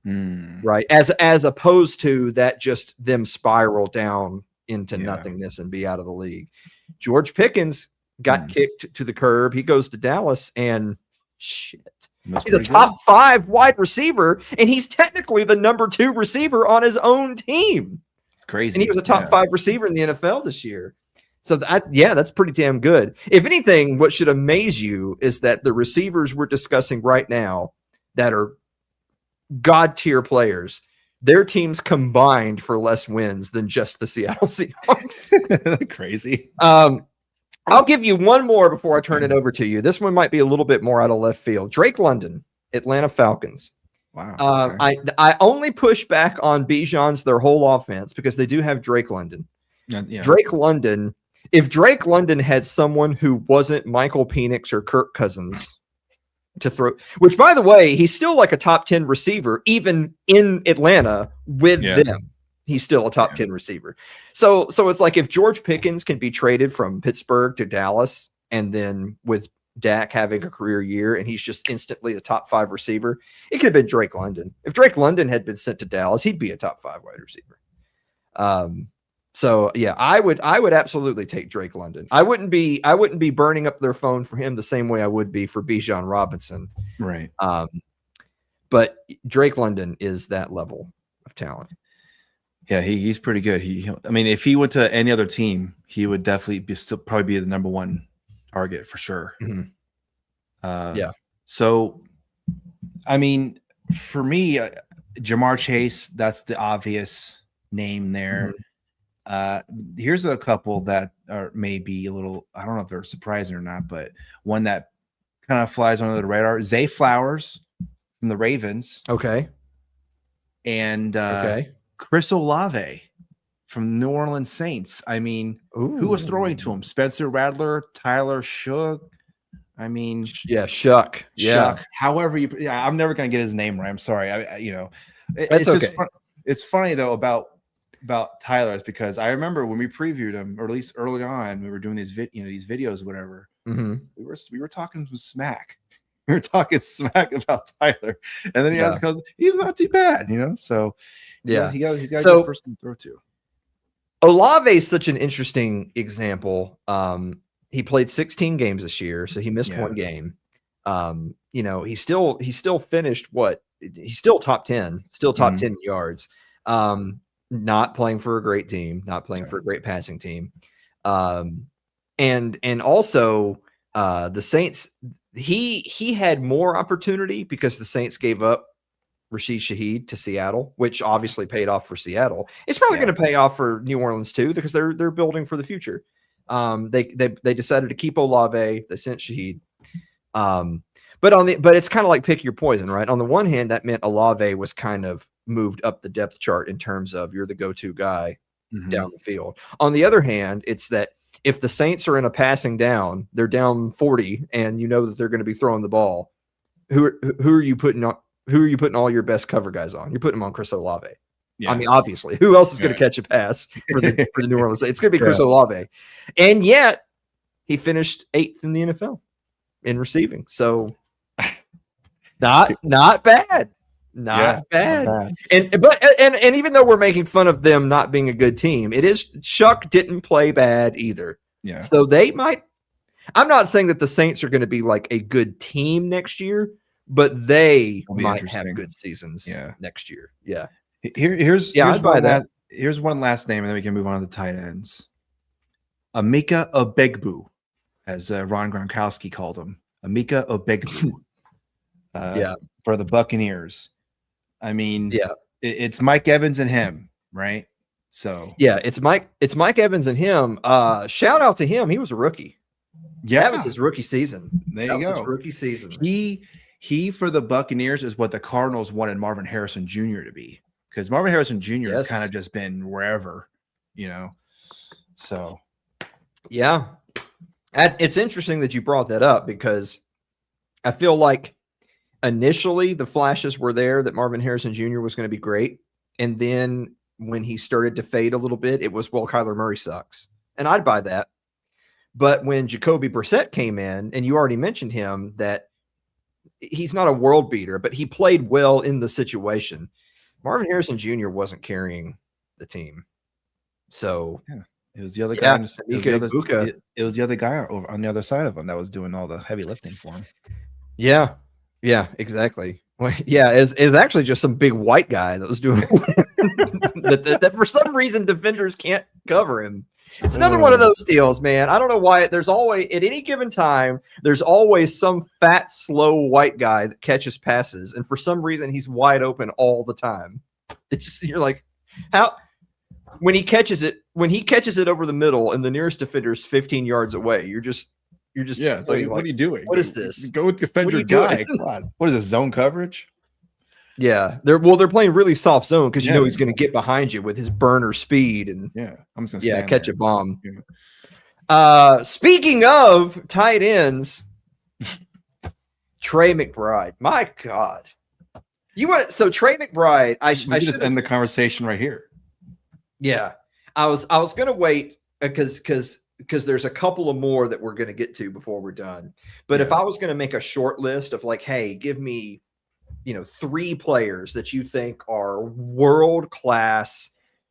right? As opposed to that just them spiral down into nothingness and be out of the league. George Pickens got kicked to the curb. He goes to Dallas and shit. He's a top 5 wide receiver, and he's technically the number 2 receiver on his own team. It's crazy. And he was a top 5 receiver in the NFL this year. So that's pretty damn good. If anything, what should amaze you is that the receivers we're discussing right now that are god tier players, their teams combined for less wins than just the Seattle Seahawks. Crazy. I'll give you one more before I turn it over to you. This one might be a little bit more out of left field. Drake London, Atlanta Falcons. Wow. Okay. I only push back on Bijan's their whole offense because they do have Drake London. Drake London, if Drake London had someone who wasn't Michael Penix or Kirk Cousins to throw, which by the way, he's still like a top 10 receiver, even in Atlanta with them. He's still a top 10 receiver. So it's like if George Pickens can be traded from Pittsburgh to Dallas, and then with Dak having a career year and he's just instantly the top 5 receiver, it could have been Drake London. If Drake London had been sent to Dallas, he'd be a top 5 wide receiver. So yeah, I would absolutely take Drake London. I wouldn't be burning up their phone for him the same way I would be for Bijan Robinson. Right. but Drake London is that level of talent. Yeah, he's pretty good. I mean, if he went to any other team, he would definitely probably be the number one target for sure. Mhm. Yeah. So, I mean, for me, Jamar Chase, that's the obvious name there. Here's a couple that are maybe a little, I don't know if they're surprising or not, but one that kind of flies under the radar, Zay Flowers from the Ravens. Okay. And Chris Olave from New Orleans Saints. I mean, who was throwing to him? Spencer Rattler, Tyler Shough. I mean, Shuck. Yeah. However I'm never gonna get his name right. I'm sorry. It's okay. It's funny though about Tyler is because I remember when we previewed him, or at least early on, we were doing these videos, whatever. We were talking some smack. We were talking smack about Tyler, and then he goes, he's not too bad, So he's got a good person to throw to. Olave is such an interesting example. He played 16 games this year, so he missed one game. He still finished he's still top 10, still top 10 yards. Not playing for a great team, not playing for a great passing team. And also the Saints, he had more opportunity because the Saints gave up Rashid Shaheed to Seattle, which obviously paid off for Seattle. It's probably going to pay off for New Orleans too, because they're building for the future. They decided to keep Olave. They sent Shaheed. But it's kind of like pick your poison, right? On the one hand, that meant Olave was kind of moved up the depth chart in terms of you're the go-to guy down the field. On the other hand, it's that if the Saints are in a passing down, they're down 40, and you know that they're going to be throwing the ball. Who are you putting on? Who are you putting all your best cover guys on? You're putting them on Chris Olave. Yeah. I mean, obviously, who else is going to catch a pass for the New Orleans Saints? It's going to be Chris Olave, and yet he finished 8th in the NFL in receiving. So not bad. Not bad. And even though we're making fun of them not being a good team, it is Shuck didn't play bad either. Yeah. So they might. I'm not saying that the Saints are going to be like a good team next year, but they might have good seasons next year. Yeah. Here's one last name, and then we can move on to the tight ends. Emeka Ogbegbu, as Ron Gronkowski called him. Emeka Ogbegbu. For the Buccaneers. I mean, it's Mike Evans and him, right? So it's Mike Evans and him. Shout out to him. He was a rookie. Yeah, that was his rookie season. There you go. His rookie season. He for the Buccaneers is what the Cardinals wanted Marvin Harrison Jr. to be, because Marvin Harrison Jr. has kind of just been wherever, So it's interesting that you brought that up, because I feel like initially the flashes were there that Marvin Harrison Jr. was going to be great. And then when he started to fade a little bit, it was, Kyler Murray sucks. And I'd buy that. But when Jacoby Brissett came in, and you already mentioned him, that he's not a world beater, but he played well in the situation. Marvin Harrison Jr. wasn't carrying the team. So it was the other guy. It was the other guy over on the other side of him that was doing all the heavy lifting for him. Yeah, exactly. Well, it's actually just some big white guy that was doing that for some reason defenders can't cover him. It's another one of those deals, man. I don't know why. There's always, at any given time, there's always some fat, slow white guy that catches passes, and for some reason he's wide open all the time. You're like, how? When he catches it over the middle and the nearest defender is 15 yards away, you're just So what are you doing? What is this? Go defend your guy. Come on. What is this, zone coverage? Yeah, they're playing really soft zone because you know he's going to get behind you with his burner speed and I'm just gonna catch a bomb. Speaking of tight ends, Trey McBride. My God, Trey McBride? I should just end the conversation right here. Yeah, I was going to wait because there's a couple of more that we're going to get to before we're done. But if I was going to make a short list of like, hey, give me 3 players that you think are world class,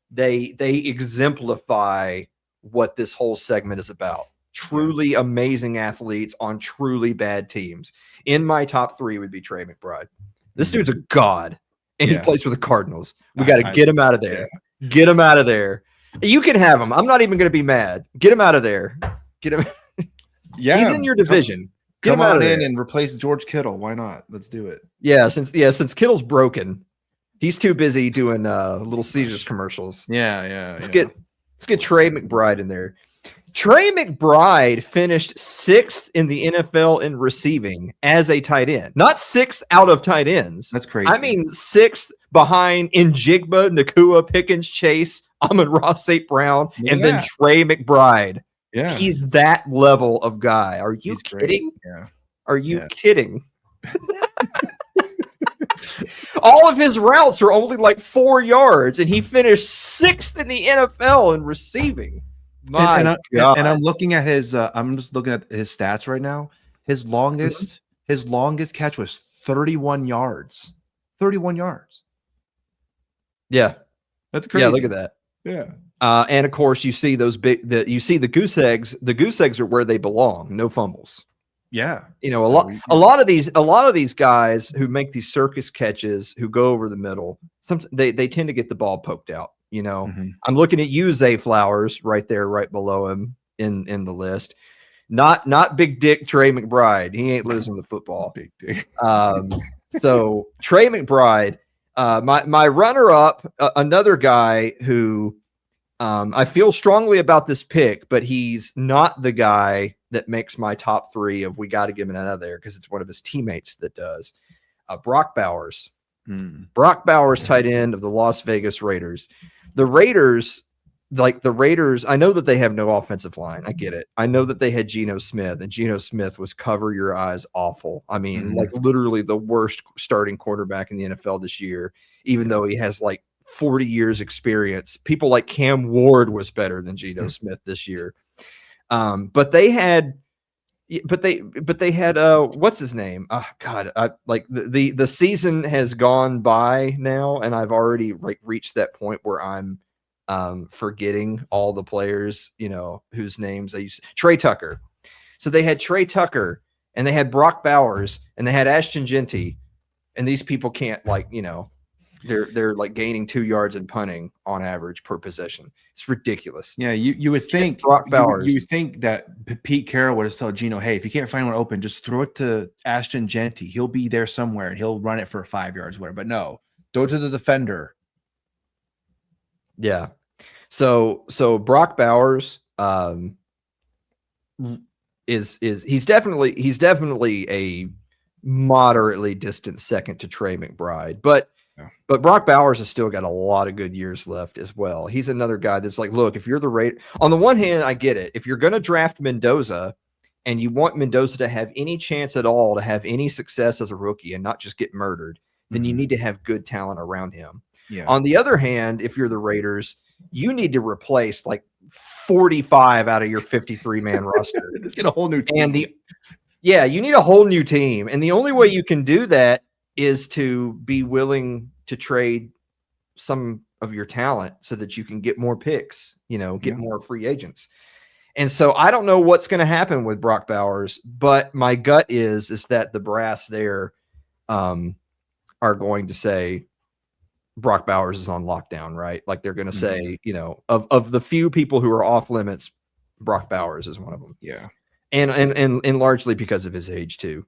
they exemplify what this whole segment is about. Truly amazing athletes on truly bad teams. In my top 3 would be Trey McBride. This dude's a god, and he Yeah. plays for the Cardinals. We I- got to I- get him out of there. Get him out of there. You can have him. I'm not even going to be mad. Get him out of there. Get him. Yeah, He's in your division. Get Come him out on of in there. and replace George Kittle. Why not? Let's do it. Since Kittle's broken, he's too busy doing Little Caesars commercials. Yeah. Let's get Trey McBride in there. Trey McBride finished 6th in the NFL in receiving as a tight end, not 6th out of tight ends. That's crazy. I mean, 6th behind Njigba, Nakua, Pickens, Chase, Amon-Ra St. Brown, and then Yeah. Trey McBride. yeah, He's that level of guy. Are you He's great. kidding? Yeah. Are you Yeah. kidding? All of his routes are only like 4 yards, and he finished 6th in the NFL in receiving. My and God. I'm looking at his. I'm just looking at his stats right now. His longest catch was 31 yards. 31 yards. Yeah. That's crazy. Yeah, look at that. Yeah. And of course, you see those you see the goose eggs. The goose eggs are where they belong. No fumbles. Yeah. You know, So a lot of these guys who make these circus catches, who go over the middle, they tend to get the ball poked out. You know, Mhm. I'm looking at you, Zay Flowers, right there, right below him in the list. Not Big Dick Trey McBride. He ain't losing the football. Big dick. So Trey McBride, my runner-up, another guy who I feel strongly about this pick, but he's not the guy that makes my top 3 of we got to get him out of there because it's one of his teammates that does. Brock Bowers. Brock Bowers, tight end of the Las Vegas Raiders. The Raiders, I know that they have no offensive line. I get it. I know that they had Geno Smith, and Geno Smith was cover your eyes awful. I mean, like literally the worst starting quarterback in the NFL this year, even though he has like 40 years experience. People like Cam Ward was better than Geno Smith this year. But they had what's his name? Oh God, the season has gone by now, and I've already reached that point where I'm forgetting all the players, you know, whose names I used. Trey Tucker. So they had Trey Tucker, and they had Brock Bowers, and they had Ashton Genty, and these people can't, like, you know, they're like gaining 2 yards in punting on average per possession. It's ridiculous. Yeah, you would think Brock Bowers. You would think that Pete Carroll would have told Geno, hey, if you can't find one open, just throw it to Ashton Genty. He'll be there somewhere and he'll run it for 5 yards, whatever. But no, throw it to the defender. Yeah. So Brock Bowers is he's definitely a moderately distant second to Trey McBride, but Brock Bowers has still got a lot of good years left as well. He's another guy that's like, look, if you're the rate on the one hand, I get it. If you're going to draft Mendoza and you want Mendoza to have any chance at all to have any success as a rookie and not just get murdered, then you need to have good talent around him. Yeah. On the other hand, if you're the Raiders, you need to replace like 45 out of your 53-man roster. Just get a whole new team. And you need a whole new team. And the only way you can do that is to be willing to trade some of your talent so that you can get more picks, you know, get more free agents. And so I don't know what's going to happen with Brock Bowers, but my gut is that the brass there are going to say Brock Bowers is on lockdown, right? Like they're going to say, you know, of the few people who are off limits, Brock Bowers is one of them. Yeah. And largely because of his age too.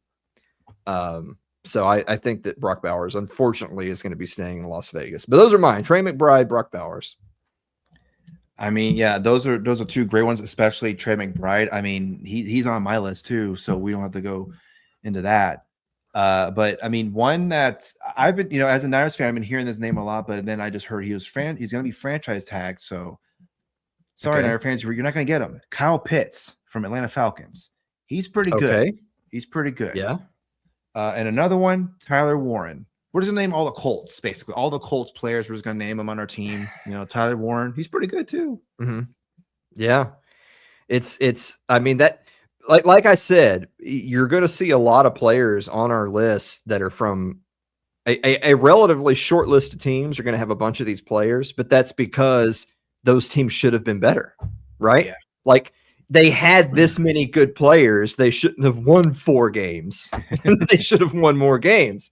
So I think that Brock Bowers, unfortunately, is going to be staying in Las Vegas. But those are mine: Trey McBride, Brock Bowers. I mean, yeah, those are two great ones, especially Trey McBride. I mean, he's on my list too, so we don't have to go into that. But I mean, one that I've been, you know, as a Niners fan, I've been hearing this name a lot, but then I just heard he's going to be franchise tagged. So sorry, Okay. Niners fans, you're not going to get him. Kyle Pitts from Atlanta Falcons. He's pretty good. Okay. He's pretty good. Yeah. And another one, Tyler Warren. We're just gonna name all the Colts, basically. All the Colts players, we're just gonna name them on our team. You know, Tyler Warren, he's pretty good too. Mm-hmm. Yeah. It's I mean, that like I said, you're gonna see a lot of players on our list that are from a relatively short list of teams are gonna have a bunch of these players, but that's because those teams should have been better, right? Yeah. Like they had this many good players, they shouldn't have won 4 games. They should have won more games.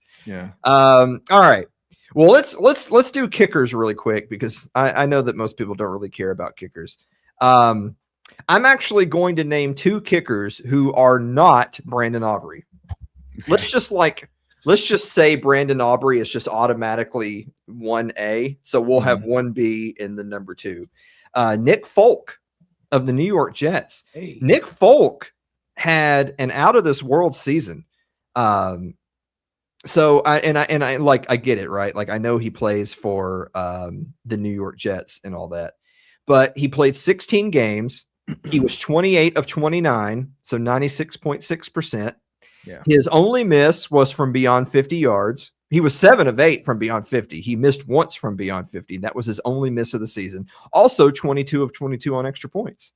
All right. Well, let's do kickers really quick because I know that most people don't really care about kickers. I'm actually going to name 2 kickers who are not Brandon Aubrey. Okay. Let's just say Brandon Aubrey is just automatically 1A, so we'll have 1B in the number 2. Nick Folk of the New York Jets. Hey. Nick Folk had an out of this world season. So I get it, right? Like I know he plays for the New York Jets and all that, but he played 16 games. He was 28 of 29, so 96.6%. Yeah. His only miss was from beyond 50 yards. He was 7 of 8 from beyond 50. He missed once from beyond 50. That was his only miss of the season. Also 22 of 22 on extra points.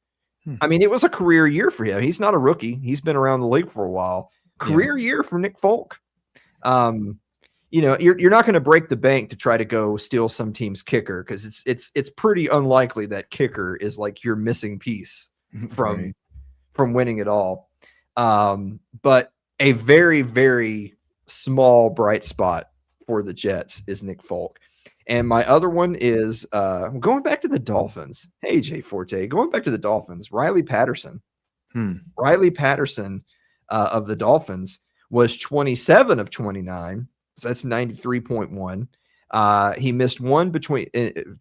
I mean, it was a career year for him. He's not a rookie. He's been around the league for a while. Career year for Nick Folk. You know, you're not going to break the bank to try to go steal some team's kicker because it's pretty unlikely that kicker is like your missing piece from winning it all. But a very, very small bright spot for the Jets is Nick Folk. And my other one is going back to the Dolphins. Hey, Jay Forte, going back to the Dolphins, Riley Patterson. Riley Patterson of the Dolphins was 27 of 29. So that's 93.1. He missed one between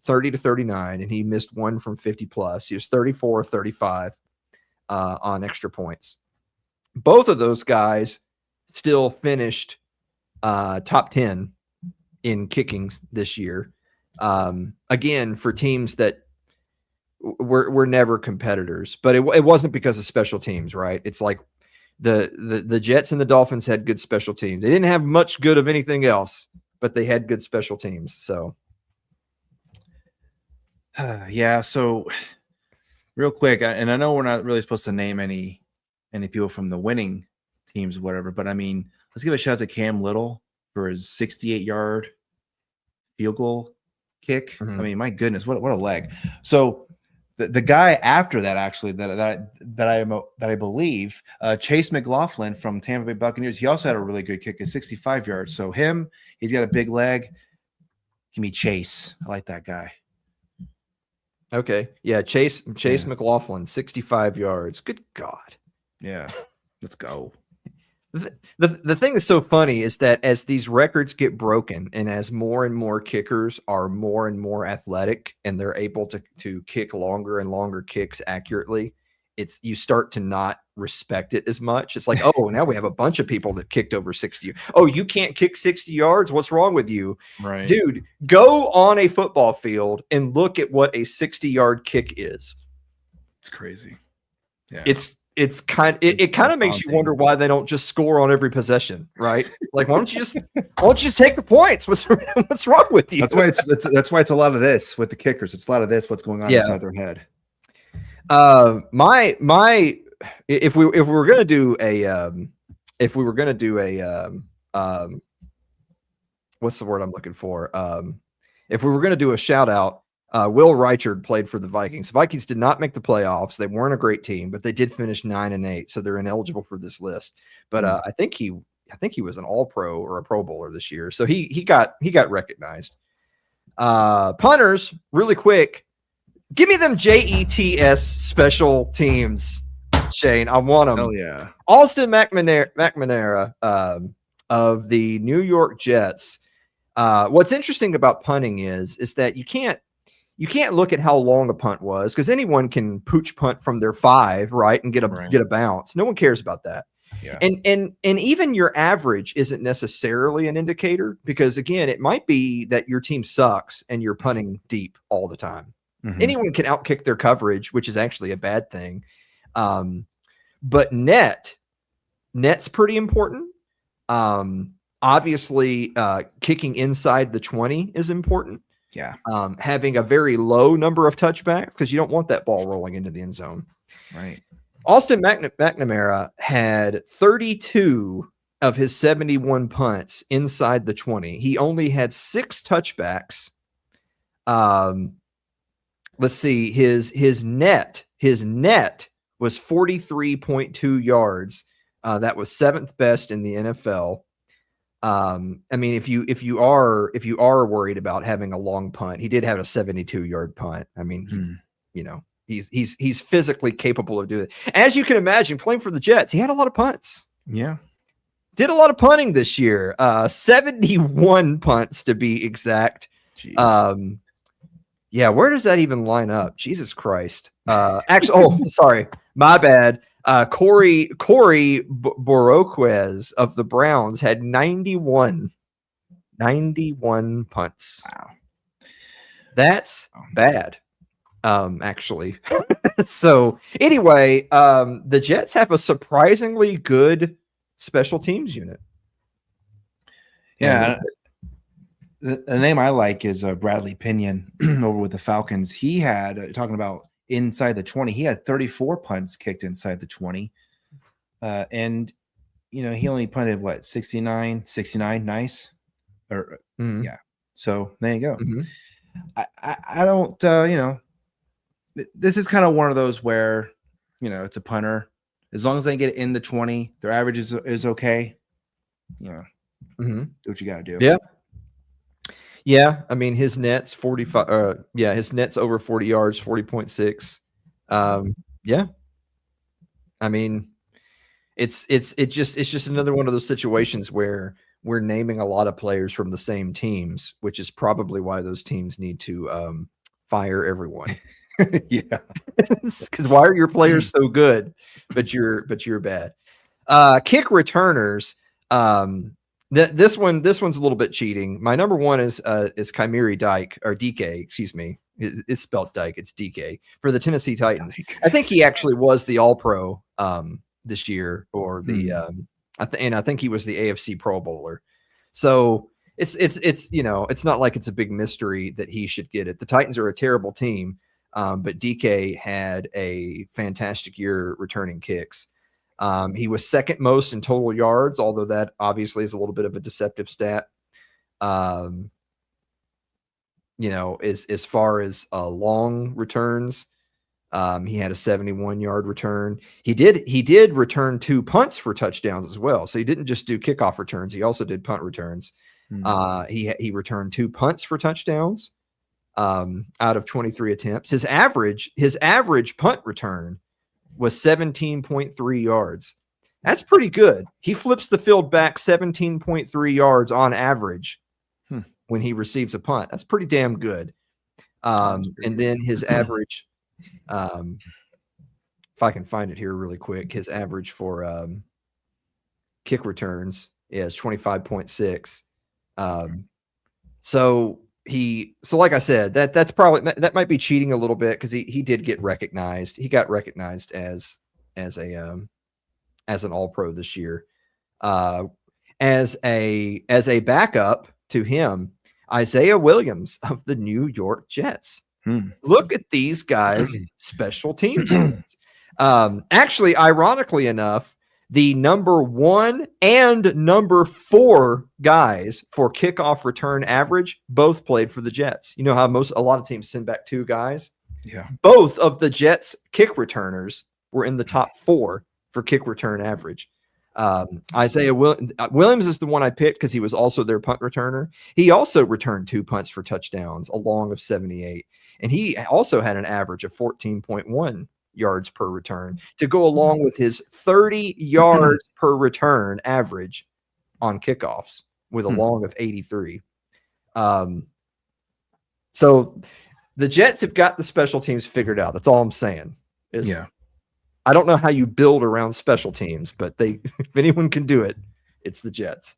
30 to 39, and he missed one from 50 plus. He was 34 of 35 on extra points. Both of those guys still finished top 10 in kicking this year. Again, for teams that were never competitors, but it wasn't because of special teams, right? It's like the Jets and the Dolphins had good special teams. They didn't have much good of anything else, but they had good special teams. So, yeah. So, real quick, and I know we're not really supposed to name any people from the winning teams, whatever, but I mean, let's give a shout out to Cam Little for his 68-yard field goal kick. I mean, my goodness, what a leg. So the guy after that, actually, that I believe, Chase McLaughlin from Tampa Bay Buccaneers, he also had a really good kick at 65 yards. So he's got a big leg. Give me Chase. I like that guy. Okay. Yeah, Chase McLaughlin, 65 yards. Good God. Yeah. Let's go. The thing that's so funny is that as these records get broken and as more and more kickers are more and more athletic and they're able to kick longer and longer kicks accurately, you start to not respect it as much. It's like, oh, now we have a bunch of people that kicked over 60. Oh, you can't kick 60 yards? What's wrong with you? Right. Dude, go on a football field and look at what a 60-yard kick is. It's crazy. Yeah. It kind of makes you wonder why they don't just score on every possession, right? Like, why don't you just take the points? What's wrong with you? That's why it's a lot of this with the kickers. It's a lot of this. What's going on inside their head? If we were gonna do a what's the word I'm looking for? If we were gonna do a shout out. Will Reichard played for the Vikings. The Vikings did not make the playoffs. They weren't a great team, but they did finish 9-8, so they're ineligible for this list. But I think he was an All-Pro or a Pro Bowler this year, so he got recognized. Punters, really quick, give me them JETS special teams, Shane. I want them. Oh yeah, Alston McNamara of the New York Jets. What's interesting about punting is that you can't look at how long a punt was because anyone can pooch punt from their 5, right, and get a bounce. No one cares about that. Yeah. And even your average isn't necessarily an indicator because again, it might be that your team sucks and you're punting deep all the time. Anyone can outkick their coverage, which is actually a bad thing. But net's pretty important. Obviously, kicking inside the 20 is important. Yeah. Having a very low number of touchbacks because you don't want that ball rolling into the end zone. Right. Alston McNamara had 32 of his 71 punts inside the 20. He only had 6 touchbacks. Let's see. His net was 43.2 yards. That was 7th best in the NFL. I mean, if you are worried about having a long punt, he did have a 72-yard punt. I mean, you know, he's physically capable of doing it. As you can imagine, playing for the Jets, he had a lot of punts. Yeah. Did a lot of punting this year. 71 punts to be exact. Jeez. Yeah, where does that even line up? Jesus Christ. Actually, sorry, my bad. Corey Boroquez of the Browns had 91 punts. Wow. That's bad. Actually. So anyway, the Jets have a surprisingly good special teams unit. Yeah. The name I like is Bradley Pinion over with the Falcons. He had, talking about inside the 20, he had 34 punts kicked inside the 20. And, you know, he only punted, what, 69? Nice. Or yeah. So there you go. I don't, you know, this is kind of one of those where, you know, it's a punter. As long as they get in the 20, their average is okay. You know, do what you got to do. Yeah. Yeah. I mean, his net's 45. His net's over 40 yards, 40.6. Yeah. I mean, it's just another one of those situations where we're naming a lot of players from the same teams, which is probably why those teams need to fire everyone. Yeah. Because why are your players so good, but you're bad? Kick returners. This one's a little bit cheating. My number one is Chimeri Dyke, or DK, excuse me. It's spelled Dyke. It's DK for the Tennessee Titans. I think he actually was the All-Pro this year, or the I think he was the AFC Pro Bowler. So it's you know, it's not like it's a big mystery that he should get it. The Titans are a terrible team, but DK had a fantastic year returning kicks. He was second most in total yards, although that obviously is a little bit of a deceptive stat. You know, as far as long returns, he had a 71-yard return. He did return 2 punts for touchdowns as well. So he didn't just do kickoff returns; he also did punt returns. He returned 2 punts for touchdowns out of 23 attempts. His average punt return was 17.3 yards. That's pretty good. He flips the field back 17.3 yards on average when he receives a punt. That's pretty damn good. And then his average, if I can find it here really quick, his average for kick returns is 25.6. So like I said, that's probably, that might be cheating a little bit, because he did get recognized. He got recognized as an All-Pro this year. As a backup to him, Isaiah Williams of the New York Jets. Look at these guys' special teams. Actually, ironically enough, the number 1 and number 4 guys for kickoff return average both played for the Jets. You know how a lot of teams send back 2 guys? Yeah. Both of the Jets kick returners were in the top 4 for kick return average. Isaiah Williams is the one I picked because he was also their punt returner. He also returned 2 punts for touchdowns, a long of 78. And he also had an average of 14.1 yards per return to go along with his 30 yards per return average on kickoffs with a long of 83. So the Jets have got the special teams figured out. That's all I'm saying. I don't know how you build around special teams, but if anyone can do it, it's the Jets.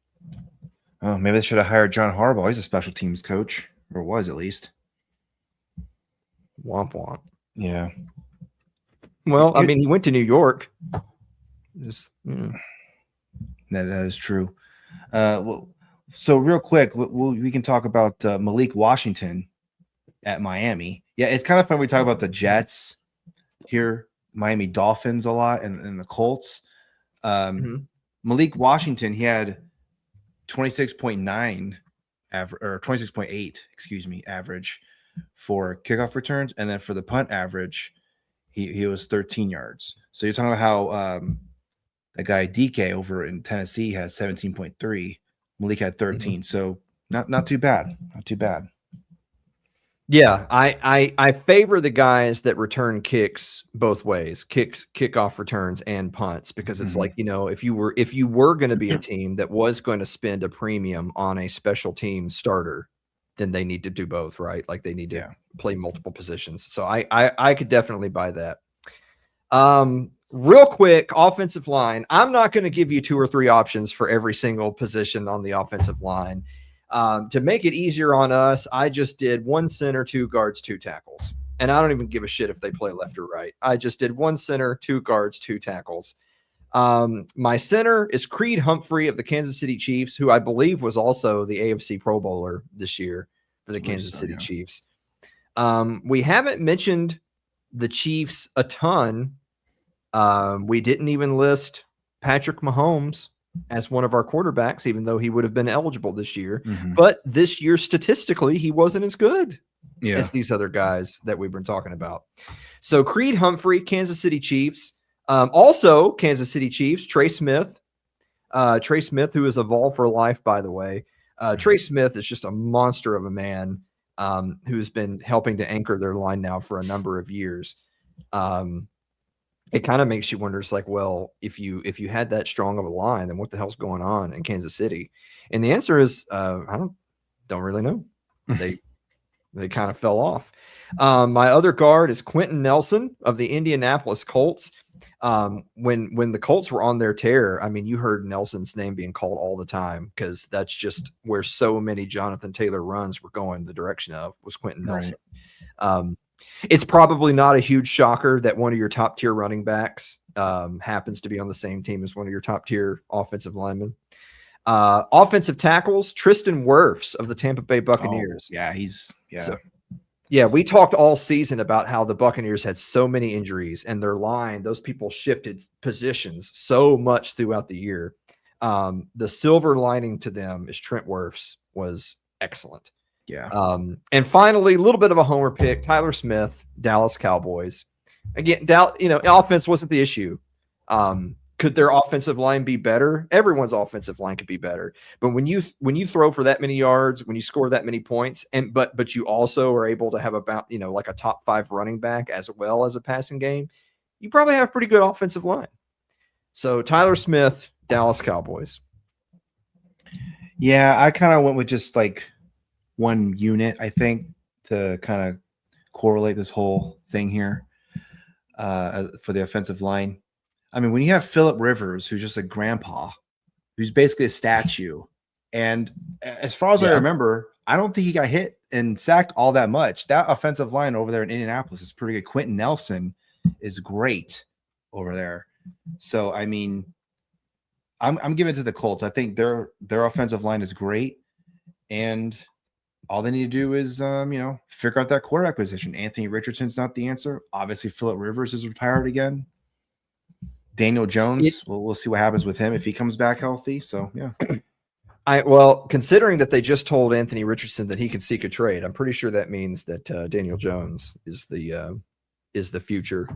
Oh, maybe they should have hired John Harbaugh. He's a special teams coach, or was at least. Womp womp. Yeah. Well, I mean, he went to New York. That is true. Well, so real quick, we can talk about Malik Washington at Miami. Yeah, it's kind of fun. We talk about the Jets here, Miami Dolphins a lot, and the Colts. Malik Washington, he had 26.9 average, or 26.8, excuse me, average for kickoff returns, and then for the punt average, he was 13 yards. So you're talking about how that guy DK over in Tennessee has 17.3 Malik had 13. So not too bad. Not too bad. Yeah, I favor the guys that return kicks both ways, kickoff returns and punts, because it's Mhm. like, if you were going to be a team that was going to spend a premium on a special team starter, then they need to do both, right? Like they need to Yeah. play multiple positions. So I could definitely buy that. Real quick, offensive line. I'm not going to give you 2 or 3 options for every single position on the offensive line. To make it easier on us, I just did 1 center, 2 guards, 2 tackles. And I don't even give a shit if they play left or right. I just did 1 center, 2 guards, 2 tackles. My center is Creed Humphrey of the Kansas City Chiefs, who I believe was also the AFC Pro Bowler this year for the Kansas City Chiefs. We haven't mentioned the Chiefs a ton. We didn't even list Patrick Mahomes as one of our quarterbacks, even though he would have been eligible this year. Mhm. But this year, statistically, he wasn't as good Yeah. as these other guys that we've been talking about. So Creed Humphrey, Kansas City Chiefs. Also, Kansas City Chiefs, Trey Smith. Trey Smith, who is a Vol for life, by the way. Trey Smith is just a monster of a man who's been helping to anchor their line now for a number of years. It kind of makes you wonder. It's like, well, if you had that strong of a line, then what the hell's going on in Kansas City? And the answer is, I don't really know. They kind of fell off. My other guard is Quentin Nelson of the Indianapolis Colts. When the Colts were on their tear, I mean, you heard Nelson's name being called all the time because that's just where so many Jonathan Taylor runs were going the direction of, was Quentin Nelson. Right. It's probably not a huge shocker that one of your top tier running backs happens to be on the same team as one of your top tier offensive linemen. Offensive tackles, Tristan Wirfs of the Tampa Bay Buccaneers. Yeah, we talked all season about how the Buccaneers had so many injuries and their line, those people shifted positions so much throughout the year. The silver lining to them is Trent Wirfs was excellent. Yeah. And finally, a little bit of a homer pick, Tyler Smith, Dallas Cowboys. Again, offense wasn't the issue. Could their offensive line be better? Everyone's offensive line could be better. But when you throw for that many yards, when you score that many points, but you also are able to have about, like a top 5 running back as well as a passing game, you probably have a pretty good offensive line. So Tyler Smith, Dallas Cowboys. Yeah, I kind of went with just like one unit, I think, to kind of correlate this whole thing here for the offensive line. I mean, when you have Phillip Rivers, who's just a grandpa, who's basically a statue, and as far as I remember, I don't think he got hit and sacked all that much. That offensive line over there in Indianapolis is pretty good. Quentin Nelson is great over there. So, I mean, I'm giving it to the Colts. I think their offensive line is great, and all they need to do is, figure out that quarterback position. Anthony Richardson's not the answer. Obviously, Phillip Rivers is retired again. Daniel Jones, we'll see what happens with him if he comes back healthy. So, yeah. Considering that they just told Anthony Richardson that he can seek a trade, I'm pretty sure that means that Daniel Jones is the future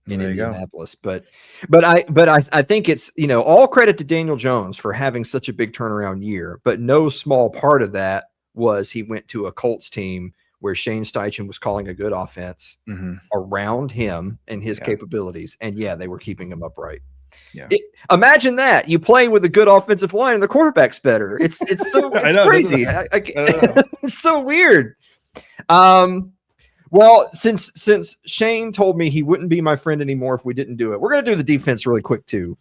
in Indianapolis. But I think it's, all credit to Daniel Jones for having such a big turnaround year. But no small part of that was he went to a Colts team where Shane Steichen was calling a good offense around him and his capabilities. And they were keeping him upright. Yeah. Imagine that you play with a good offensive line and the quarterback's better. It's so crazy. It's so weird. Well, since Shane told me he wouldn't be my friend anymore if we didn't do it, we're going to do the defense really quick too.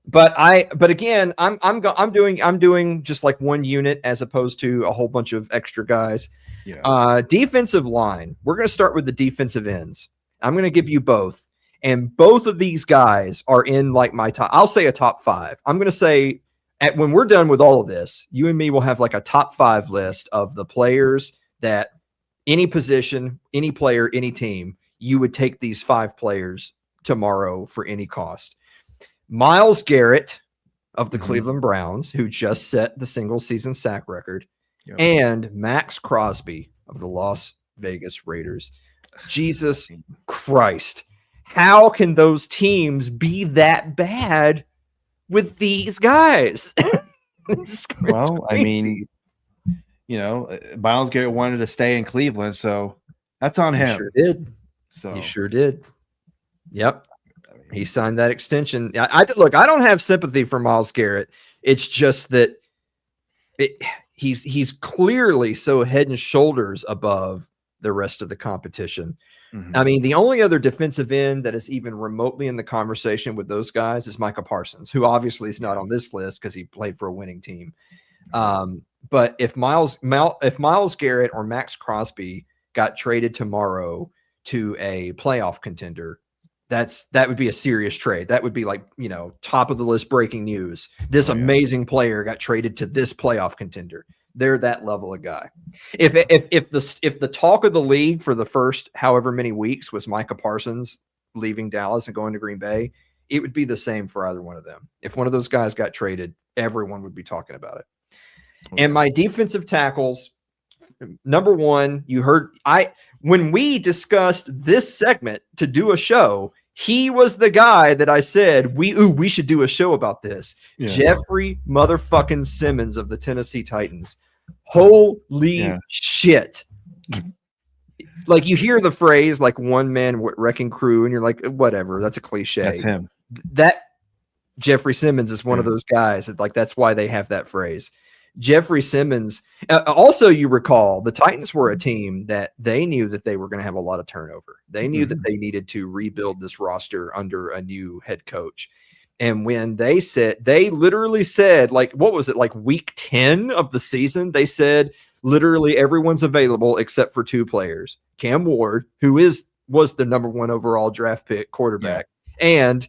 But again, I'm doing just like one unit as opposed to a whole bunch of extra guys. Yeah. Defensive line. We're going to start with the defensive ends. I'm going to give you both, and both of these guys are in like my top. I'll say a top 5. I'm going to say when we're done with all of this, you and me will have like a top 5 list of the players that any position, any player, any team, you would take these 5 players tomorrow for any cost. Myles Garrett of the Cleveland Browns, who just set the single season sack record, and Max Crosby of the Las Vegas Raiders. Jesus Christ. How can those teams be that bad with these guys? It's Well, I crazy. mean, Miles Garrett wanted to stay in Cleveland, so that's on He him. sure did. So He sure did. Yep. I mean, He signed that extension. Look, I don't have sympathy for Miles Garrett. It's just that he's clearly so head and shoulders above the rest of the competition. mhm. I mean, the only other defensive end that is even remotely in the conversation with those guys is Micah Parsons, who obviously is not on this list because he played for a winning team. But if Miles Garrett or Max Crosby got traded tomorrow to a playoff contender, that would be a serious trade. That would be like, top of the list breaking news. This Oh, yeah. amazing player got traded to this playoff contender. They're that level of guy. If the talk of the league for the first however many weeks was Micah Parsons leaving Dallas and going to Green Bay, it would be the same for either one of them. If one of those guys got traded, everyone would be talking about it. And my defensive tackles, number one, you heard when we discussed this segment to do a show, he was the guy that I said we should do a show about this. Yeah. Jeffrey motherfucking Simmons of the Tennessee Titans. Holy shit. Like, you hear the phrase like one man wrecking crew and you're like, whatever, that's a cliche. That's him. That Jeffrey Simmons is one of those guys that, like, that's why they have that phrase. Jeffrey Simmons. Also, you recall the Titans were a team that they knew that they were going to have a lot of turnover. They knew that they needed to rebuild this roster under a new head coach. And when they literally said, like, what was it, like week 10 of the season? They said literally everyone's available except for two players: Cam Ward, who was the number 1 overall draft pick quarterback, and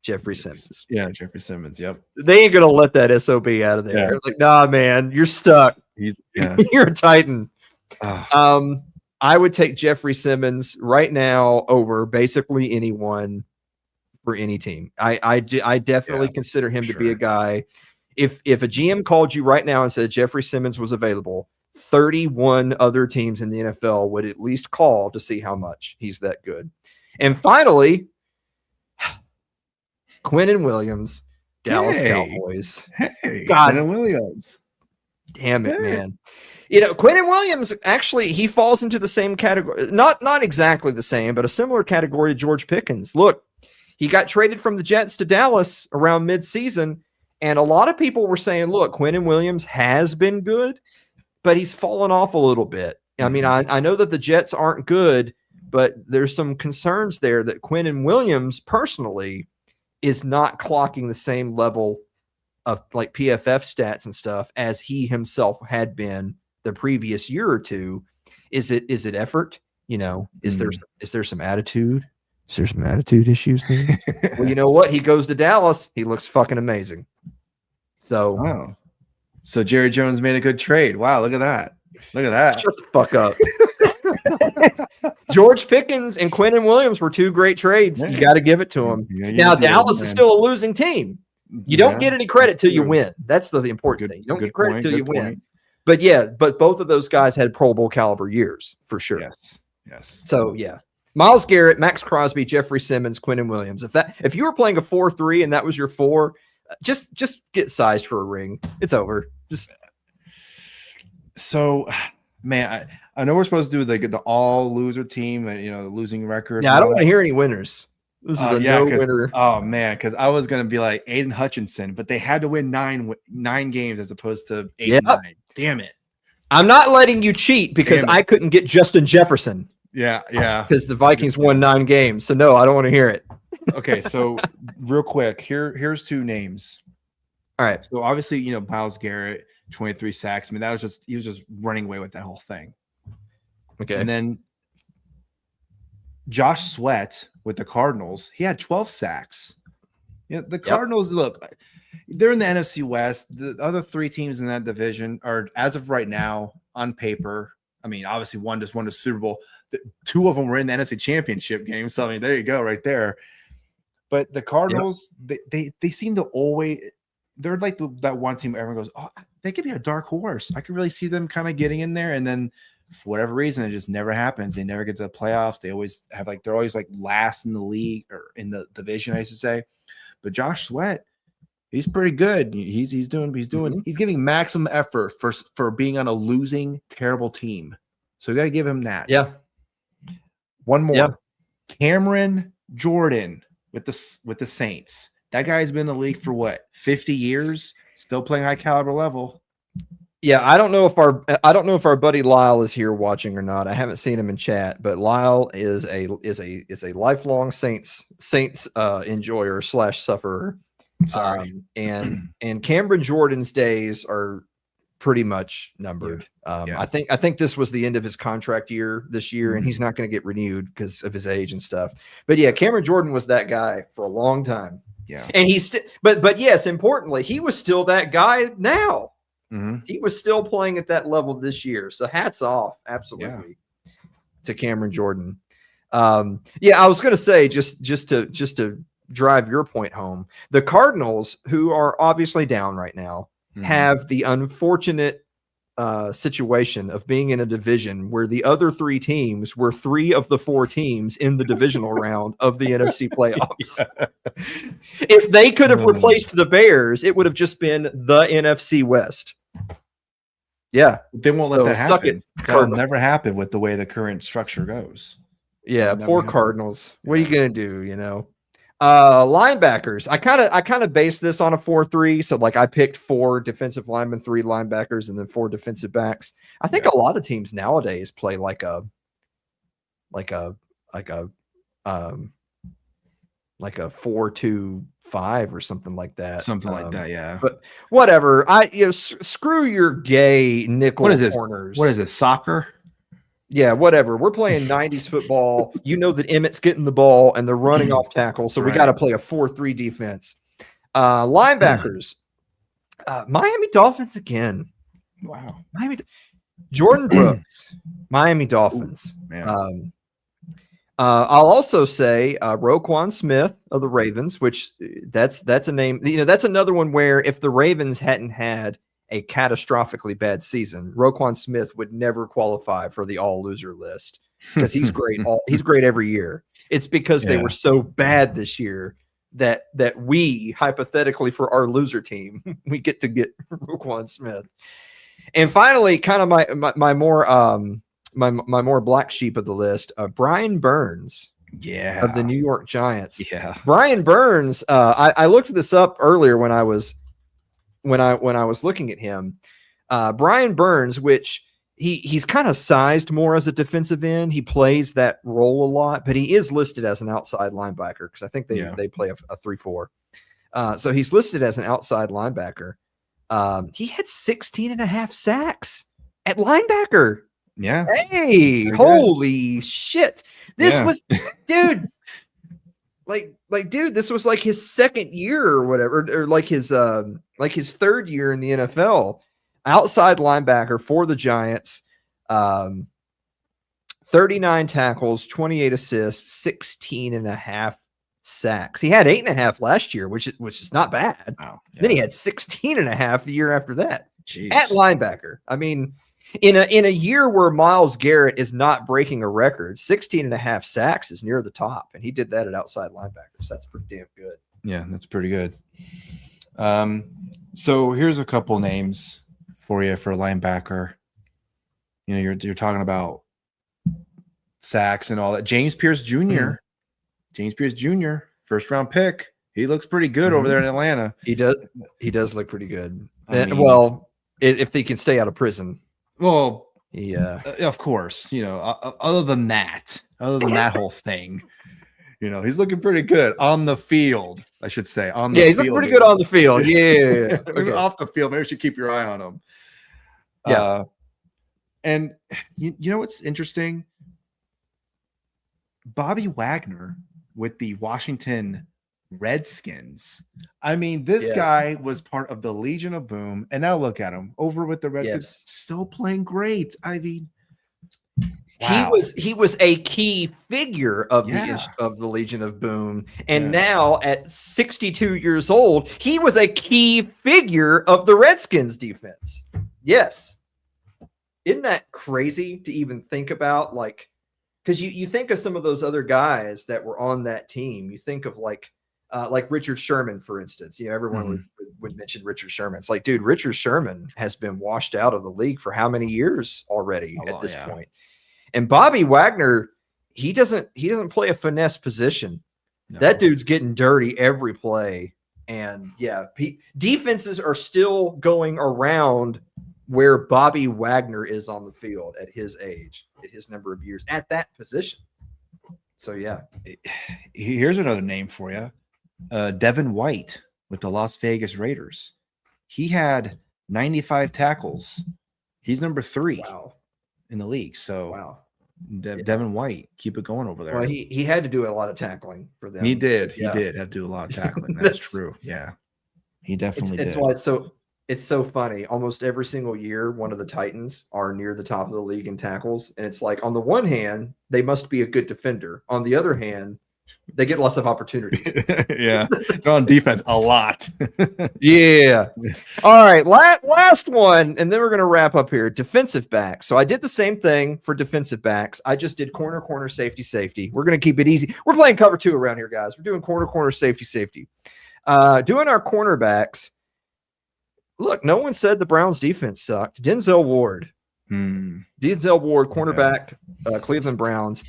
Jeffrey Simmons. Yeah, Jeffrey Simmons. Yep. They ain't gonna let that SOB out of there. Yeah. Like, nah, man, you're stuck. You're a Titan. I would take Jeffrey Simmons right now over basically anyone for any team. I definitely consider him to be a guy. If a GM called you right now and said Jeffrey Simmons was available, 31 other teams in the NFL would at least call to see how much he's that good. And finally, Quinnen Williams, Dallas Cowboys. Hey, God. Quinnen Williams. Damn it, man. Quinnen Williams, actually, he falls into the same category. Not exactly the same, but a similar category to George Pickens. Look, he got traded from the Jets to Dallas around midseason, and a lot of people were saying, look, Quinnen Williams has been good, but he's fallen off a little bit. I mean, I know that the Jets aren't good, but there's some concerns there that Quinnen Williams personally is not clocking the same level of like PFF stats and stuff as he himself had been the previous year or two. Is it effort? Is there some attitude? Is there some attitude issues there? Well, you know what? He goes to Dallas. He looks fucking amazing. So, Wow. So Jerry Jones made a good trade. Wow, look at that. Look at that. shut the fuck up. George Pickens and Quinnen Williams were two great trades. You got to give it to him. Now, Dallas is still a losing team. You don't get any credit till you win. That's the important thing. You don't get credit till you win. But both of those guys had Pro Bowl caliber years for sure. Yes. So Myles Garrett, Max Crosby, Jeffrey Simmons, Quinnen Williams. If you were playing a 4-3 and that was your 4, just get sized for a ring. It's over. So, man, I know we're supposed to do the all loser team, the losing record. Yeah, I don't want to hear any winners. This is a no winner. Oh man, because I was gonna be like Aiden Hutchinson, but they had to win 9 games as opposed to 8 and 9. Damn it! I'm not letting you cheat because I couldn't get Justin Jefferson. Yeah. Because the Vikings won 9 games. So no, I don't want to hear it. Okay, so real quick, here's 2 names. All right. So obviously, Myles Garrett, 23 sacks. I mean, he was just running away with that whole thing. Okay. And then Josh Sweat with the Cardinals, he had 12 sacks. The Cardinals, look, they're in the NFC West. The other 3 teams in that division are, as of right now, on paper. I mean, obviously, one just won the Super Bowl. 2 of them were in the NFC Championship game. So, I mean, there you go, right there. But the Cardinals, they seem to always – they're like that one team where everyone goes, oh, they could be a dark horse. I could really see them kind of getting in there. And then for whatever reason, it just never happens. They never get to the playoffs. They always have they're always last in the league or in the division, I should say. But Josh Sweat, He's pretty good. He's Mhm. he's giving maximum effort for being on a losing terrible team. So we got to give him that. Yeah. One more. Yeah. Cameron Jordan with the Saints. That guy's been in the league for what, 50 years? Still playing high caliber level. Yeah, I don't know if our buddy Lyle is here watching or not. I haven't seen him in chat, but Lyle is a lifelong Saints enjoyer / sufferer. Sorry. And Cameron Jordan's days are pretty much numbered. Yeah. I think this was the end of his contract year this year, and Mhm. he's not going to get renewed because of his age and stuff. But yeah, Cameron Jordan was that guy for a long time. Yeah. And he's still, but yes, importantly, he was still that guy now. Mhm. He was still playing at that level this year. So hats off, absolutely, to Cameron Jordan. Yeah, I was going to say just to drive your point home, the Cardinals, who are obviously down right now, Mhm. have the unfortunate situation of being in a division where the other 3 teams were 3 of the 4 teams in the divisional round of the NFC playoffs. If they could have replaced the Bears, it would have just been the NFC West. Yeah. They won't So let that suck happen. it, That'll Cardinals. never happen with the way the current structure goes. Yeah, Never poor happen. Cardinals. What are you gonna do? Linebackers. I kind of based this on a 4-3. So like I picked 4 defensive linemen, 3 linebackers, and then 4 defensive backs. I think a lot of teams nowadays play like a 4-2-5 or something like that. Something like that, yeah. But whatever. Screw your gay nickel What is this? corners. What is this? Soccer? Yeah, whatever. We're playing 90s football. You know that Emmett's getting the ball and they're running off tackle, so we Right. got to play a 4-3 defense. Linebackers. Miami Dolphins again. Wow. Jordan Brooks, Miami Dolphins. Man. I'll also say Roquan Smith of the Ravens, which that's a name. That's another one where if the Ravens hadn't had a catastrophically bad season, Roquan Smith would never qualify for the all loser list because he's great. He's great every year. It's because they were so bad this year that we hypothetically for our loser team we get to get Roquan Smith. And finally, kind of my more black sheep of the list, Brian Burns of the New York Giants. Yeah. Brian Burns. I looked this up earlier when I was looking at him. Brian Burns, which he's kind of sized more as a defensive end. He plays that role a lot, but he is listed as an outside linebacker because I think they play a 3-4. So he's listed as an outside linebacker. He had 16.5 sacks at linebacker. Yeah. Hey, holy shit. This was, dude, dude, this was like his second year or whatever, or like his third year in the NFL. Outside linebacker for the Giants. 39 tackles, 28 assists, 16.5 sacks. He had 8.5 last year, which is not bad. Wow. Yeah. Then he had 16.5 the year after that. Jeez. At linebacker. I mean, in a year where Myles Garrett is not breaking a record, 16.5 sacks is near the top, and he did that at outside linebackers. That's pretty damn good. Yeah, that's pretty good. So here's a couple names for you for a linebacker. You're talking about sacks and all that. James Pierce Jr. Mm-hmm. James Pierce Jr. first round pick. He looks pretty good over there in Atlanta. He does look pretty good. I mean, if he can stay out of prison. Well, yeah, of course. Other than that whole thing, he's looking pretty good on the field. I should say on the field. He's looking pretty good on the field. Yeah. Okay. Off the field, maybe we should keep your eye on him. Yeah. And you know what's interesting? Bobby Wagner with the Washington Redskins. I mean, this guy was part of the Legion of Boom, and now look at him over with the Redskins, still playing great. I mean, wow. He was a key figure of the Legion of Boom, and now at 62 years old, he was a key figure of the Redskins defense. Yes, isn't that crazy to even think about? Like, because you think of some of those other guys that were on that team, you think of like like Richard Sherman, for instance. Everyone would mention Richard Sherman. It's like, dude, Richard Sherman has been washed out of the league for how many years already at this point? And Bobby Wagner, he doesn't play a finesse position. No. That dude's getting dirty every play. And defenses are still going around where Bobby Wagner is on the field at his age, at his number of years, at that position. So, here's another name for you. Devin White with the Las Vegas Raiders. He had 95 tackles. He's number 3 in the league. So, Devin White, keep it going over there. Well, he had to do a lot of tackling for them. He did. He did have to do a lot of tackling. That's true. Yeah, he definitely did. That's why it's so funny. Almost every single year, one of the Titans are near the top of the league in tackles. And it's like, on the one hand, they must be a good defender. On the other hand, they get lots of opportunities. Yeah. They're on defense a lot. Yeah. All right. Last one. And then we're going to wrap up here. Defensive backs. So I did the same thing for defensive backs. I just did corner, safety. We're going to keep it easy. We're playing cover 2 around here, guys. We're doing corner, safety. Doing our cornerbacks. Look, no one said the Browns defense sucked. Denzel Ward. Denzel Ward, cornerback, Cleveland Browns.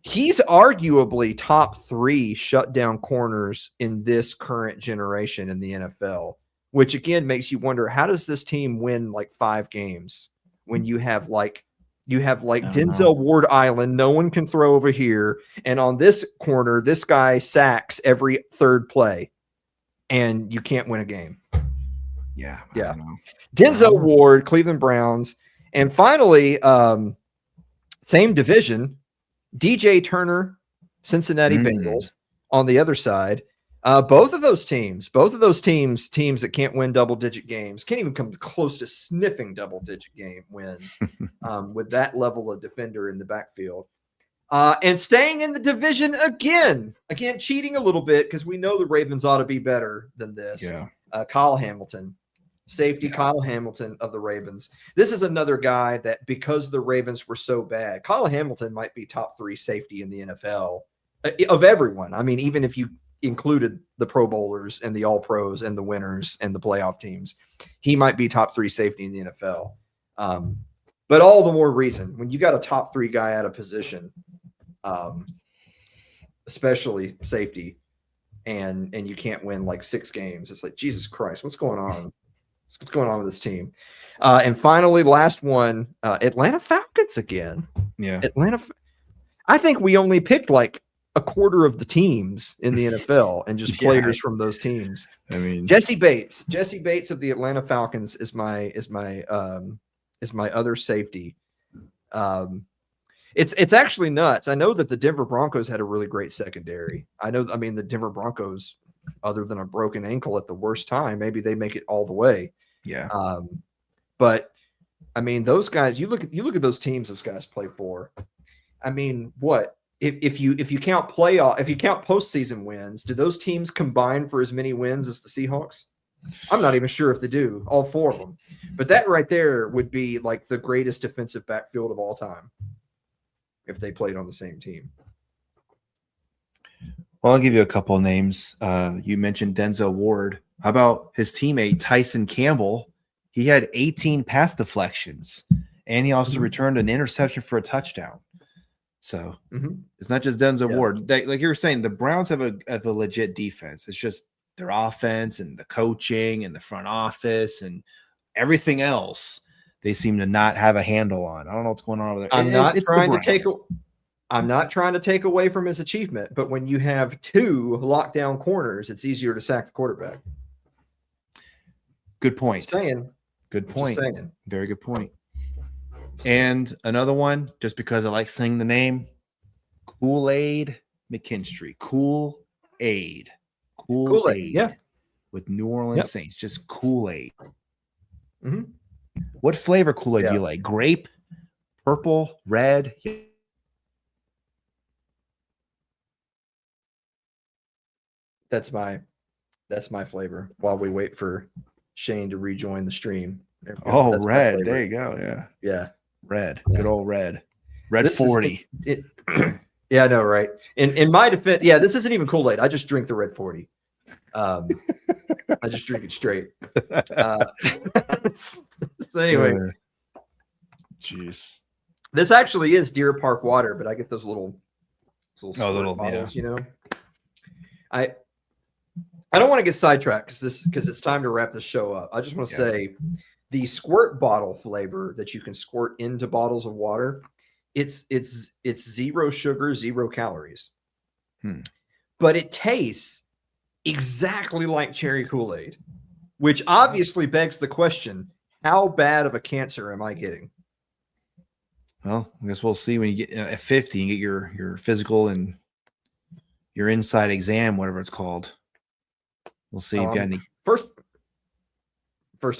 He's arguably top 3 shutdown corners in this current generation in the NFL, which again makes you wonder, how does this team win like 5 games when you have Denzel Ward Island, no one can throw over here, and on this corner, this guy sacks every 3rd play, and you can't win a game. Yeah. Denzel Ward, Cleveland Browns, and finally, same division, DJ Turner, Cincinnati Bengals on the other side. Both of those teams that can't win double-digit games, can't even come close to sniffing double-digit game wins with that level of defender in the backfield. And staying in the division again, cheating a little bit because we know the Ravens ought to be better than this. Yeah. Kyle Hamilton. Safety, Kyle Hamilton of the Ravens. This is another guy that, because the Ravens were so bad, Kyle Hamilton might be top 3 safety in the NFL of everyone. I mean, even if you included the Pro Bowlers and the All Pros and the winners and the playoff teams, he might be top 3 safety in the NFL. But all the more reason when you got a top 3 guy out of position, especially safety, and you can't win like 6 games. It's like, Jesus Christ, what's going on? What's going on with this team? And finally, last one, Atlanta Falcons again. Yeah. I think we only picked like a quarter of the teams in the NFL and just players from those teams. I mean, Jesse Bates of the Atlanta Falcons is my other safety. It's actually nuts. I know that the Denver Broncos had a really great secondary. The Denver Broncos, other than a broken ankle at the worst time, maybe they make it all the way. Yeah. But I mean, those guys, you look at those teams those guys play for. I mean, what if you count postseason wins, do those teams combine for as many wins as the Seahawks? I'm not even sure if they do, all 4 of them. But that right there would be like the greatest defensive backfield of all time if they played on the same team. Well, I'll give you a couple of names. You mentioned Denzel Ward. How about his teammate Tyson Campbell? He had 18 pass deflections, and he also returned an interception for a touchdown. So it's not just Denzel Ward. Like you were saying, the Browns have a legit defense. It's just their offense and the coaching and the front office and everything else they seem to not have a handle on. I don't know what's going on over there. I'm not trying to take away from his achievement, but when you have 2 lockdown corners, it's easier to sack the quarterback. Good point. Just saying. Good point. Just saying. Very good point. And another one, just because I like saying the name, Kool-Aid McKinstry. Kool-Aid. Yeah. With New Orleans Saints. Just Kool-Aid. Mm-hmm. What flavor Kool-Aid do you like? Grape, purple, red? That's my flavor while we wait for Shane to rejoin the stream. Oh, red. There you go. Yeah. Yeah. Red. Good old red. Red 40. Yeah, I know, right? In my defense, yeah, this isn't even Kool-Aid. I just drink the Red 40. I just drink it straight. So anyway, Jeez. this actually is Deer Park water, but I get those little squirt little, bottles, you know. I don't want to get sidetracked because it's time to wrap this show up. I just want to say the squirt bottle flavor that you can squirt into bottles of water, it's 0 sugar, 0 calories. But it tastes exactly like cherry Kool-Aid, which obviously begs the question, how bad of a cancer am I getting? Well, I guess we'll see when you get at 50 and get your physical and your inside exam, whatever it's called. We'll see if you got any. First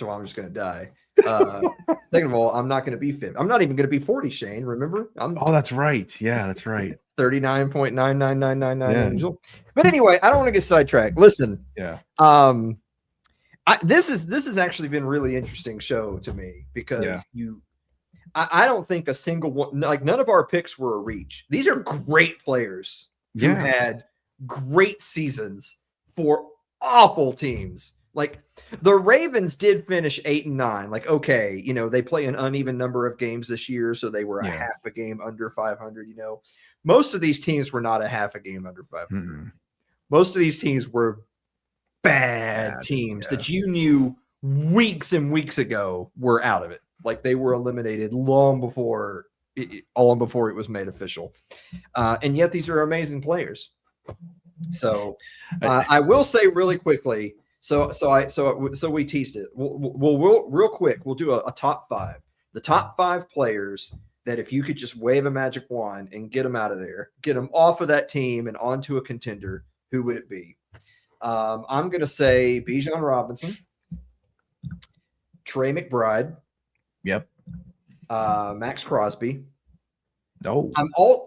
of all, I'm just going to die. Second of all, I'm not going to be 50. I'm not even going to be 40, Shane. Remember? Oh, that's right. Yeah, that's right. 39.99999 angel. But anyway, I don't want to get sidetracked. Listen. Yeah. This has actually been a really interesting show to me because I don't think a single one, like none of our picks were a reach. These are great players who had great seasons for awful teams. Like the Ravens did finish 8-9. Like, okay, you know, they play an uneven number of games this year, so they were a half a game under 500. You know, most of these teams were not a half a game under 500. Most of these teams were bad teams that you knew weeks and weeks ago were out of it. Like they were eliminated long before it was made official. And yet these are amazing players. So I will say really quickly. So we teased it. We'll real quick. We'll do a top 5. The top 5 players that if you could just wave a magic wand and get them out of there, get them off of that team and onto a contender, who would it be? I'm going to say Bijan Robinson, Trey McBride. Yep. Max Crosby. No.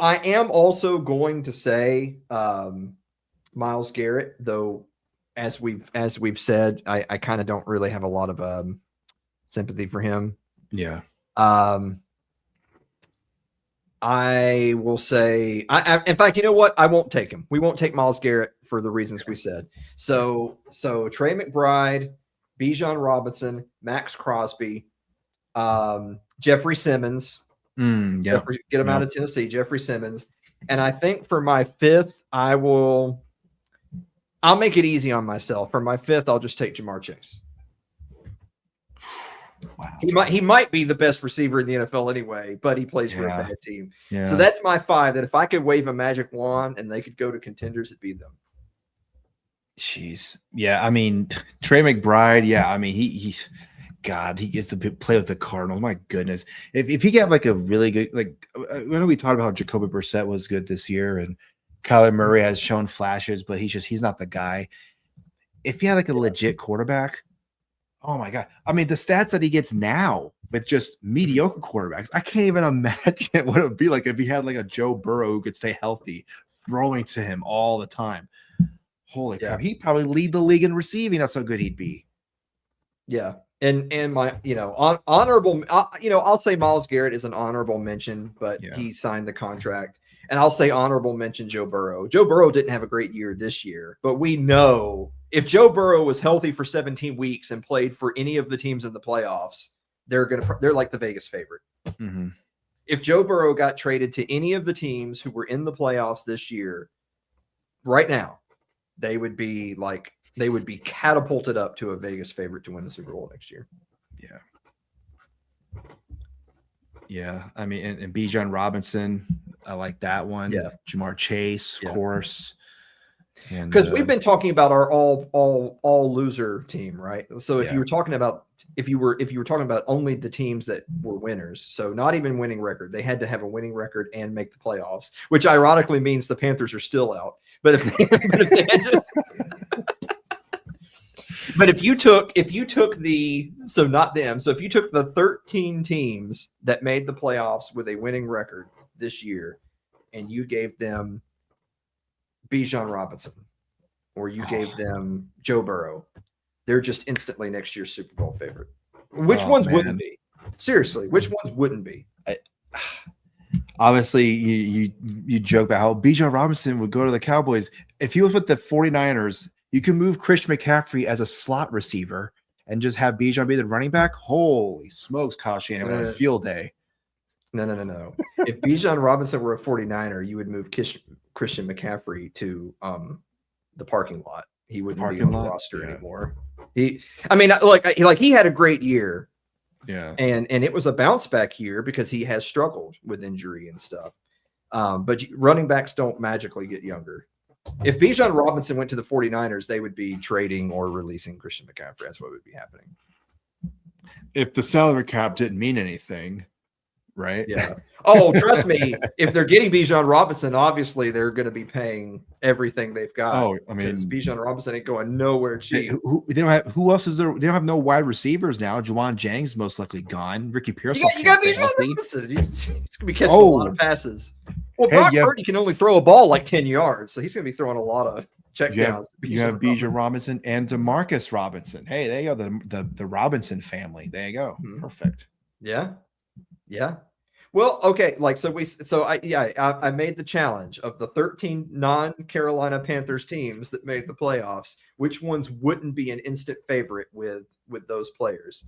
I am also going to say Myles Garrett, though as we've said, I kind of don't really have a lot of sympathy for him. Yeah. I will say in fact, you know what? I won't take him. We won't take Myles Garrett for the reasons we said. So Trey McBride, Bijan Robinson, Max Crosby, Jeffrey Simmons. Get him out of Tennessee, Jeffrey Simmons. And I think for my 5th, I'll make it easy on myself. For my 5th, I'll just take Jamar Chase. Wow. He might be the best receiver in the NFL anyway, but he plays for a bad team. Yeah. So that's my 5, that if I could wave a magic wand and they could go to contenders, it'd be them. Jeez. Yeah, I mean, Trey McBride, I mean, he's God, he gets to play with the Cardinals. My goodness. If he got like a really good, like, I know we talked about how Jacoby Brissett was good this year and Kyler Murray has shown flashes, but he's not the guy. If he had like a legit quarterback, oh my God. I mean, the stats that he gets now with just mediocre quarterbacks, I can't even imagine what it would be like if he had like a Joe Burrow who could stay healthy, throwing to him all the time. Holy crap. He'd probably lead the league in receiving. That's how good he'd be. Yeah. And my, honorable, I'll say Myles Garrett is an honorable mention, but he signed the contract. And I'll say honorable mention Joe Burrow. Joe Burrow didn't have a great year this year, but we know if Joe Burrow was healthy for 17 weeks and played for any of the teams in the playoffs, they're like the Vegas favorite. Mm-hmm. If Joe Burrow got traded to any of the teams who were in the playoffs this year, right now, they would be catapulted up to a Vegas favorite to win the Super Bowl next year. Yeah. Yeah. I mean, and Bijan Robinson, I like that one. Yeah. Jamar Chase, of course. Because we've been talking about our all loser team, right? So if you were talking about if you were talking about only the teams that were winners, so not even winning record, they had to have a winning record and make the playoffs, which ironically means the Panthers are still out. But if they had to, but if you took the not them, so if you took the 13 teams that made the playoffs with a winning record this year, and you gave them Bijan Robinson, or you gave them Joe Burrow, they're just instantly next year's Super Bowl favorite. Which ones wouldn't be? Seriously, which ones wouldn't be? obviously you joke about how Bijan Robinson would go to the Cowboys. If he was with the 49ers, you can move Christian McCaffrey as a slot receiver and just have Bijan be the running back. Holy smokes, Kyle Shanahan had a field day. No. If Bijan Robinson were a 49er, you would move Christian McCaffrey to the parking lot. He wouldn't be on the roster anymore. He had a great year. Yeah. And it was a bounce back year because he has struggled with injury and stuff. But running backs don't magically get younger. If Bijan Robinson went to the 49ers, they would be trading or releasing Christian McCaffrey. That's what would be happening. If the salary cap didn't mean anything, right? Yeah. Oh, trust me. If they're getting Bijan Robinson, obviously they're going to be paying everything they've got. Oh, I mean, Bijan Robinson ain't going nowhere cheap. Who else is there? They don't have no wide receivers now. Juwan Jang's most likely gone. Ricky Pierce. You got Bijan Robinson. He's going to be catching a lot of passes. Well, Brock Purdy can only throw a ball like 10 yards, so he's going to be throwing a lot of checkdowns. You have Bijan Robinson and Demarcus Robinson. Hey, there you go. The Robinson family. There you go. Mm-hmm. Perfect. Yeah. Well, okay. I made the challenge of the 13 non-Carolina Panthers teams that made the playoffs. Which ones wouldn't be an instant favorite with those players?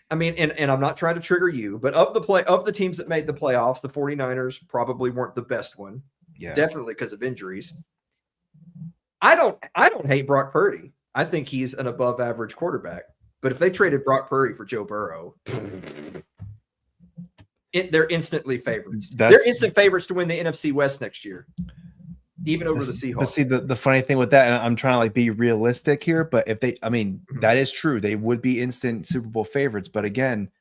I mean, and I'm not trying to trigger you, but of the teams that made the playoffs, the 49ers probably weren't the best one. Yeah. Definitely because of injuries. I don't hate Brock Purdy. I think he's an above average quarterback. But if they traded Brock Purdy for Joe Burrow, they're instantly favorites. They're instant favorites to win the NFC West next year, even over the Seahawks. But see, the funny thing with that, and I'm trying to be realistic here, but that is true. They would be instant Super Bowl favorites. But again,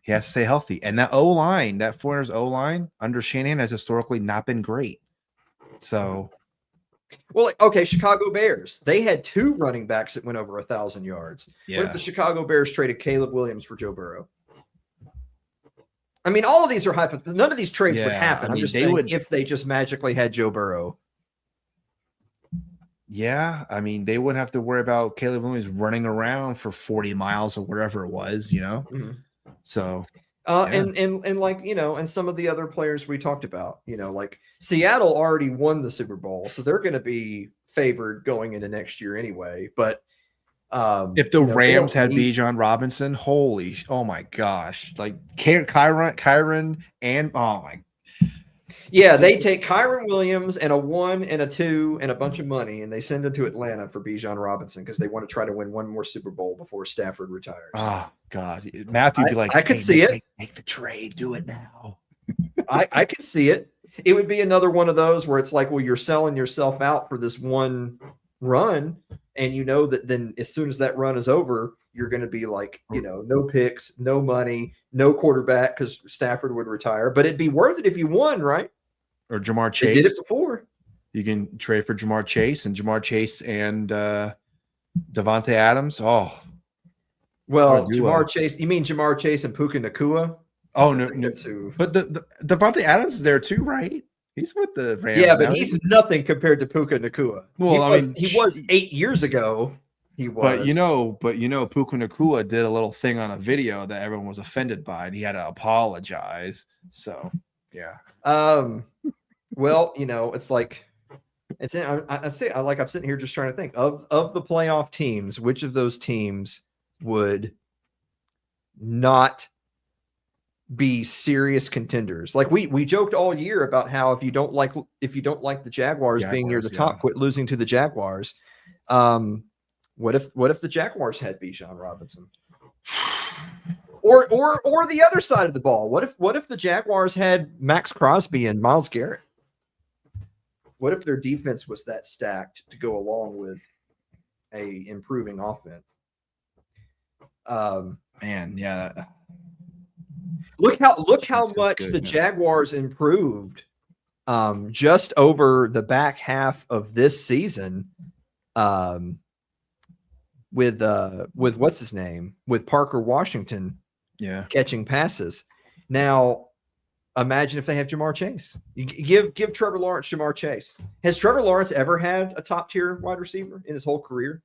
he has to stay healthy. And that O-line, that 49ers O-line under Shanahan has historically not been great. So, well, okay, Chicago Bears. They had 2 running backs that went over 1,000 yards. Yeah. What if the Chicago Bears traded Caleb Williams for Joe Burrow? I mean, all of these are none of these trades would happen. I'm just saying if they just magically had Joe Burrow. Yeah, I mean, they wouldn't have to worry about Caleb Williams running around for 40 miles or whatever it was, Mm-hmm. So, and like, and some of the other players we talked about, like Seattle already won the Super Bowl, so they're going to be favored going into next year anyway. But if the Rams had Bijan Robinson, oh my gosh, like Kyron and oh my. Yeah, they take Kyron Williams and a 1 and a 2 and a bunch of money, and they send him to Atlanta for Bijan Robinson because they want to try to win one more Super Bowl before Stafford retires. Oh God, Matthew would be like, I could see it. Make the trade, do it now. I could see it. It would be another one of those where it's like, well, you're selling yourself out for this one run, and that then as soon as that run is over, you're going to be like, no picks, no money, no quarterback because Stafford would retire. But it'd be worth it if you won, right? Or Jamar Chase. They did it before. You can trade for Jamar Chase and Devontae Adams. Oh, well, Jamar Chase. You mean Jamar Chase and Puka Nacua? Oh no. But the Devontae Adams is there too, right? He's with the Rams. Yeah, but he's nothing compared to Puka Nacua. Well, he was 8 years ago. He was. But Puka Nacua did a little thing on a video that everyone was offended by, and he had to apologize. So yeah. Well, it's like I'm sitting here just trying to think of the playoff teams, which of those teams would not be serious contenders? Like we joked all year about how if you don't like the Jaguars being near the top, quit losing to the Jaguars. What if the Jaguars had Bijan Robinson? Or the other side of the ball. What if the Jaguars had Max Crosby and Myles Garrett? What if their defense was that stacked to go along with a improving offense? Man, yeah. Look how much the Jaguars improved just over the back half of this season. With what's his name? With Parker Washington catching passes. Now, imagine if they have Jamar Chase. You give Trevor Lawrence Jamar Chase. Has Trevor Lawrence ever had a top tier wide receiver in his whole career?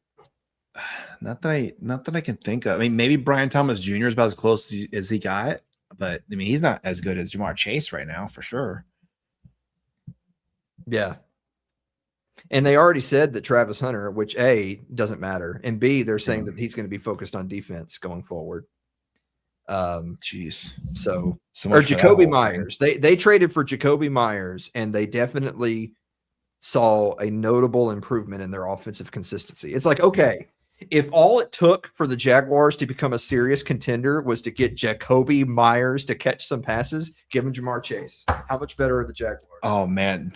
Not that I can think of. I mean, maybe Brian Thomas Jr. is about as close as he got, but I mean, he's not as good as Jamar Chase right now, for sure. Yeah. And they already said that Travis Hunter, which A, doesn't matter, and B, they're saying that he's going to be focused on defense going forward. Jeez. So So or much for that Jacoby whole thing. Myers. They traded for Jacoby Myers, and they definitely saw a notable improvement in their offensive consistency. It's like, okay, if all it took for the Jaguars to become a serious contender was to get Jacoby Myers to catch some passes, give him Jamar Chase. How much better are the Jaguars? Oh man.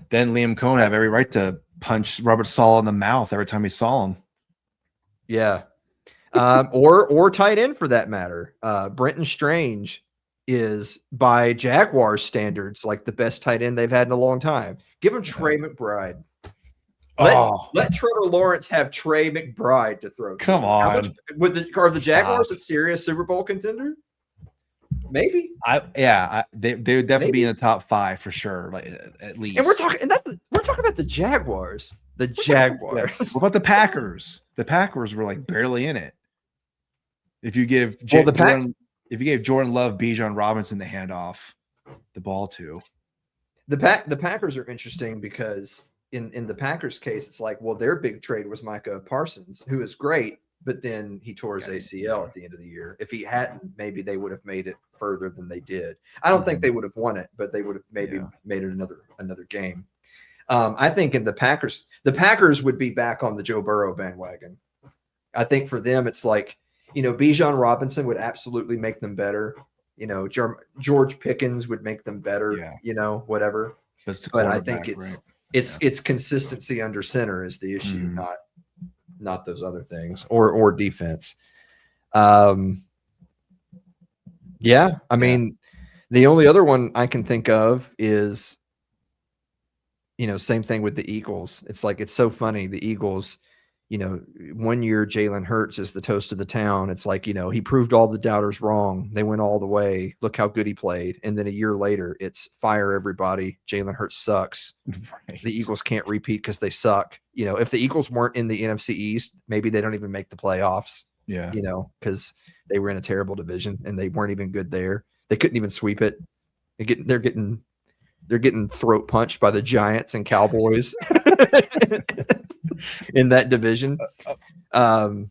Then Liam Cohn have every right to punch Robert Sala in the mouth every time he saw him. Yeah. Or tight end for that matter. Brenton Strange is by Jaguars standards like the best tight end they've had in a long time. Give him Trey McBride. Let Trevor Lawrence have Trey McBride to throw. Come How on. much, are the Jaguars Stop. a serious Super Bowl contender? Maybe. They would definitely be in the top 5 for sure, like at least. And we're talking about the Jaguars. The Jaguars. What about the Packers? The Packers were like barely in it. If you give Jordan Love, Bijan Robinson the handoff, the ball to the Packers are interesting because in the Packers case, it's like, well, their big trade was Micah Parsons, who is great, but then he tore his ACL at the end of the year. If he hadn't, maybe they would have made it further than they did. I don't think they would have won it, but they would have maybe made it another game. I think in the Packers would be back on the Joe Burrow bandwagon. I think for them, it's like, Bijan Robinson would absolutely make them better. George Pickens would make them better. Whatever. But I think it's consistency under center is the issue, not those other things or defense. I mean, the only other one I can think of is, same thing with the Eagles. It's like, it's so funny. The Eagles, 1 year Jalen Hurts is the toast of the town. It's like, he proved all the doubters wrong. They went all the way. Look how good he played. And then a year later, it's fire everybody. Jalen Hurts sucks. Right. The Eagles can't repeat because they suck. If the Eagles weren't in the NFC East, maybe they don't even make the playoffs. Yeah. Because they were in a terrible division and they weren't even good there. They couldn't even sweep it. They're getting throat punched by the Giants and Cowboys in that division. But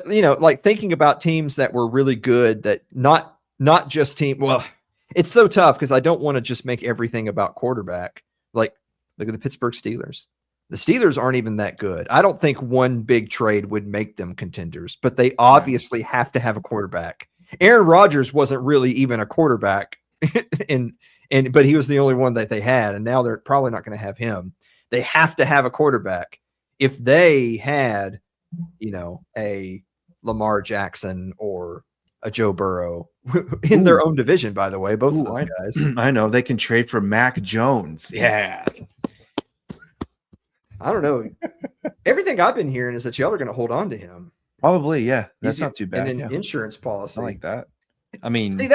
like thinking about teams that were really good, that not just well, it's so tough because I don't want to just make everything about quarterback. Like, look at the Pittsburgh Steelers. The Steelers aren't even that good. I don't think one big trade would make them contenders, but they obviously have to have a quarterback. Aaron Rodgers wasn't really even a quarterback, but he was the only one that they had, and now they're probably not going to have him. They have to have a quarterback. If they had, a Lamar Jackson or a Joe Burrow in their own division, by the way, both of those guys. I know they can trade for Mac Jones. Yeah. I don't know. Everything I've been hearing is that y'all are going to hold on to him. Probably, yeah. That's not too bad. And an insurance policy. I like that. I mean, see,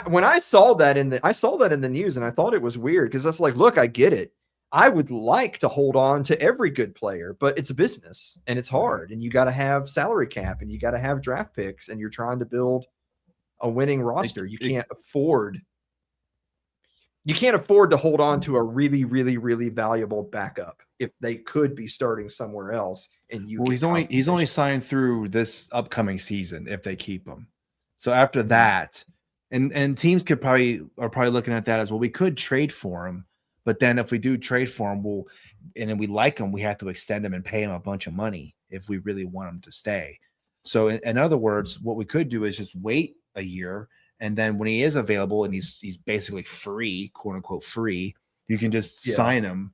when I saw that in the news, and I thought it was weird because that's like, look, I get it. I would like to hold on to every good player, but it's a business and it's hard, and you got to have salary cap and you got to have draft picks, and you're trying to build a winning roster. You can't afford to hold on to a really, really, really valuable backup if they could be starting somewhere else. And he's only signed through this upcoming season if they keep him. So after that, and teams are probably looking at that as well. We could trade for him, but then if we do trade for him, and then we like him, we have to extend him and pay him a bunch of money if we really want him to stay. So in other words, what we could do is just wait a year, and then when he is available and he's basically free, quote unquote free, you can just sign him.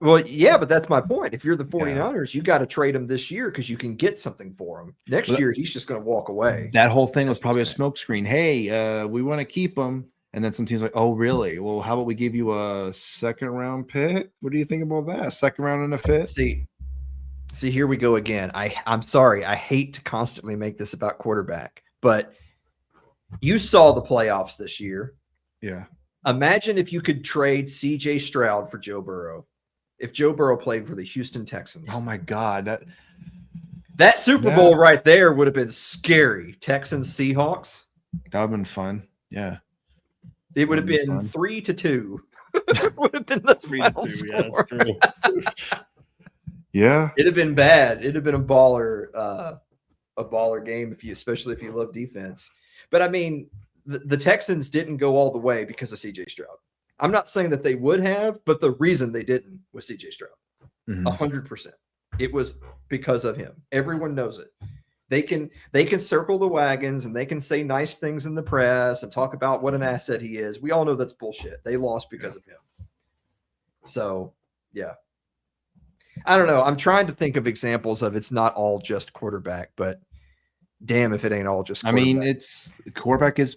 Well, yeah, but that's my point. If you're the 49ers, you got to trade him this year because you can get something for him. Next year, he's just going to walk away. That whole thing was probably a smokescreen. Hey, we want to keep him. And then some teams like, oh, really? Well, how about we give you a second round pick? What do you think about that? Second round and a fifth? See, here we go again. I'm sorry. I hate to constantly make this about quarterback, but you saw the playoffs this year. Yeah. Imagine if you could trade CJ Stroud for Joe Burrow. If Joe Burrow played for the Houston Texans. Oh my God. That Super Bowl right there would have been scary. Texans Seahawks. That would have been fun. Yeah. It would have That'd be been fun. 3-2. Would have been the 3 final to 2. Yeah, score. that's true. Yeah. It'd have been bad. It'd have been a baller game especially if you love defense. But I mean, the Texans didn't go all the way because of CJ Stroud. I'm not saying that they would have, but the reason they didn't was CJ Stroud. Mhm. 100%. It was because of him. Everyone knows it. They can circle the wagons and they can say nice things in the press and talk about what an asset he is. We all know that's bullshit. They lost because of him. So, yeah. I don't know. I'm trying to think of examples of it's not all just quarterback, but damn if it ain't all just I quarterback. mean, it's quarterback is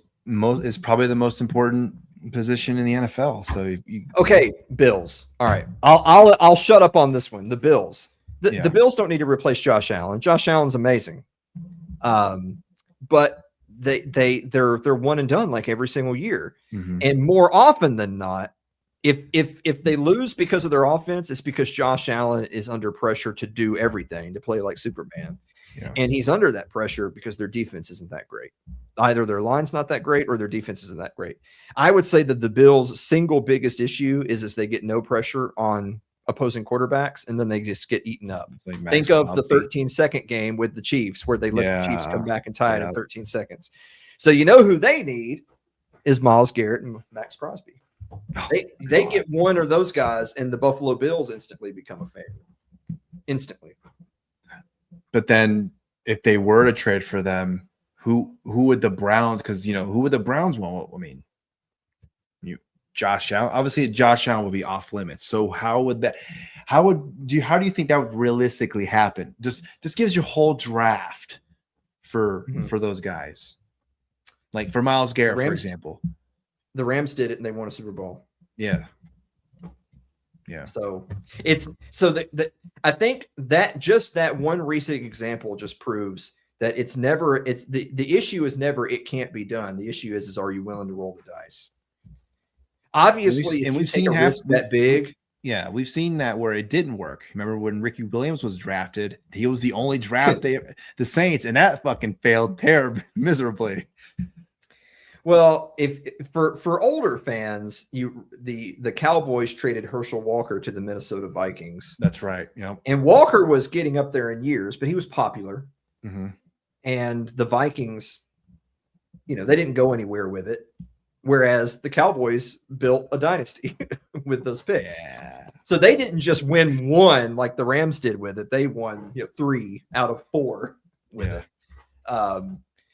probably the most important position in the NFL. So if you Okay, Bills. All right. I'll shut up on this one. The Bills. Yeah. The Bills don't need to replace Josh Allen. Josh Allen's amazing. But they're one and done like every single year. Mhm. And more often than not, if they lose because of their offense, it's because Josh Allen is under pressure to do everything, to play like Superman. Yeah. And he's under that pressure because their defense isn't that great. Either their line's not that great or their defense isn't that great. I would say that the Bills' single biggest issue is they get no pressure on opposing quarterbacks and then they just get eaten up. It's like Max Think of the Crosby. 13-second game with the Chiefs where they let the Chiefs Yeah. come back and tie it Yeah. in 13 seconds. So you know who they need is Myles Garrett and Max Crosby. They get one of those guys and the Buffalo Bills instantly become a favorite. Instantly. But then if they were to trade for them, who would the Browns? Because who would the Browns want? I mean, Josh Allen. Obviously, Josh Allen would be off limits. So how do you think that would realistically happen? Just gives you a whole draft for those guys, like for Myles Garrett, for example. The Rams did it and they won a Super Bowl. Yeah. So I think that just that one recent example just proves that the issue is never it can't be done. The issue is are you willing to roll the dice? Obviously, and if we've you take seen a risk that big. Yeah, we've seen that where it didn't work. Remember when Ricky Williams was drafted? He was the only draft the Saints, and that fucking failed terribly, miserably. Well, if for older fans, the Cowboys traded Herschel Walker to the Minnesota Vikings. That's right. Yeah. And Walker was getting up there in years, but he was popular. Mm-hmm. And the Vikings, they didn't go anywhere with it. Whereas the Cowboys built a dynasty with those picks. Yeah. So they didn't just win one like the Rams did with it. They won 3 out of 4 with it.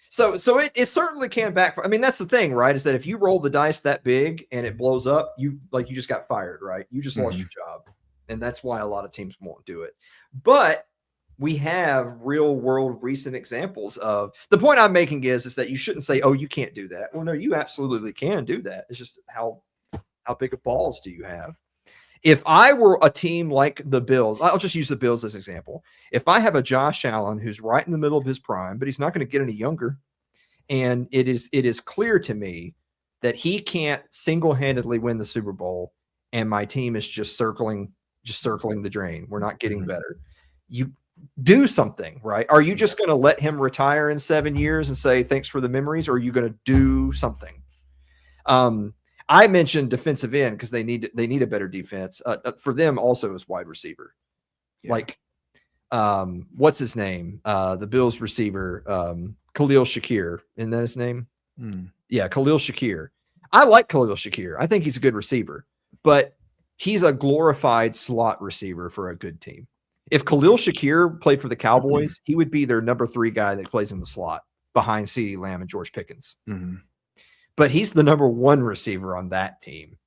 So it certainly can backfire. I mean, that's the thing, right? Is that if you roll the dice that big and it blows up, you just got fired, right? You just lost your job. And that's why a lot of teams won't do it. But we have real world recent examples of the point I'm making is that you shouldn't say, oh, you can't do that. Well, no, you absolutely can do that. It's just how big of balls do you have? If I were a team like the Bills, I'll just use the Bills as an example. If I have a Josh Allen who's right in the middle of his prime, but he's not going to get any younger, and it is clear to me that he can't single-handedly win the Super Bowl, and my team is just circling the drain. We're not getting better. You do something, right? Are you just going to let him retire in 7 years and say thanks for the memories, or are you going to do something? I mentioned defensive end because they need a better defense. For them also as wide receiver. Yeah. Like what's his name? The Bills receiver, Khalil Shakir. Isn't that his name? Yeah, Khalil Shakir. I like Khalil Shakir. I think he's a good receiver, but he's a glorified slot receiver for a good team. If Khalil Shakir played for the Cowboys, he would be their number 3 guy that plays in the slot behind CeeDee Lamb and George Pickens. But he's the number 1 receiver on that team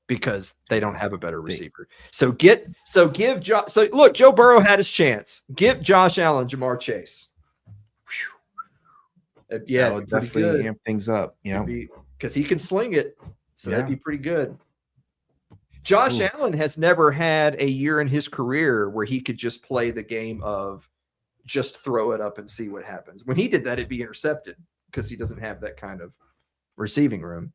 because they don't have a better receiver. So look, Joe Burrow had his chance. Give Josh Allen Jamar Chase. Yeah, that would definitely amp things up, because he can sling it. So that'd be pretty good. Josh Allen has never had a year in his career where he could just play the game of just throw it up and see what happens. When he did that, it'd be intercepted because he doesn't have that kind of receiving room.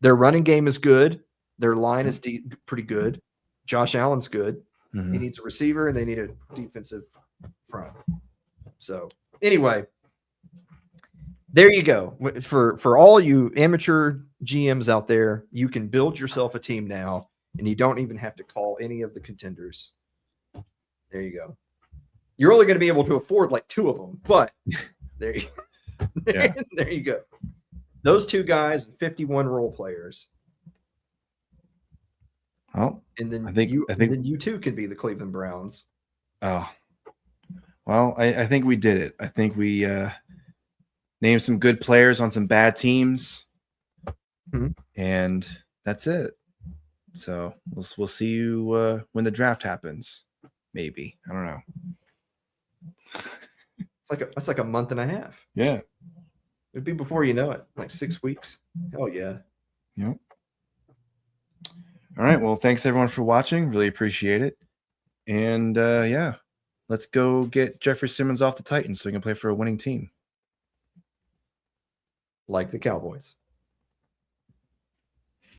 Their running game is good. Their line is pretty good. Josh Allen's good. He needs a receiver and they need a defensive front. So anyway, there you go. For all you amateur GMs out there, you can build yourself a team now, and you don't even have to call any of the contenders. There you go. You're only going to be able to afford like 2 of them, but there you Yeah. there you go. Those 2 guys and 51 role players. Oh, And then I think- then you too can be the Cleveland Browns. oh. Well, I think we did it. I think we named some good players on some bad teams, Mhm. and that's it. So we'll see you when the draft happens. Maybe, I don't know. It's like a month and a half. Yeah. It'd be before you know it, like 6 weeks. Oh yeah. Yep. All right. Well, thanks everyone for watching. Really appreciate it. And yeah, let's go get Jeffrey Simmons off the Titans so he can play for a winning team. Like the Cowboys.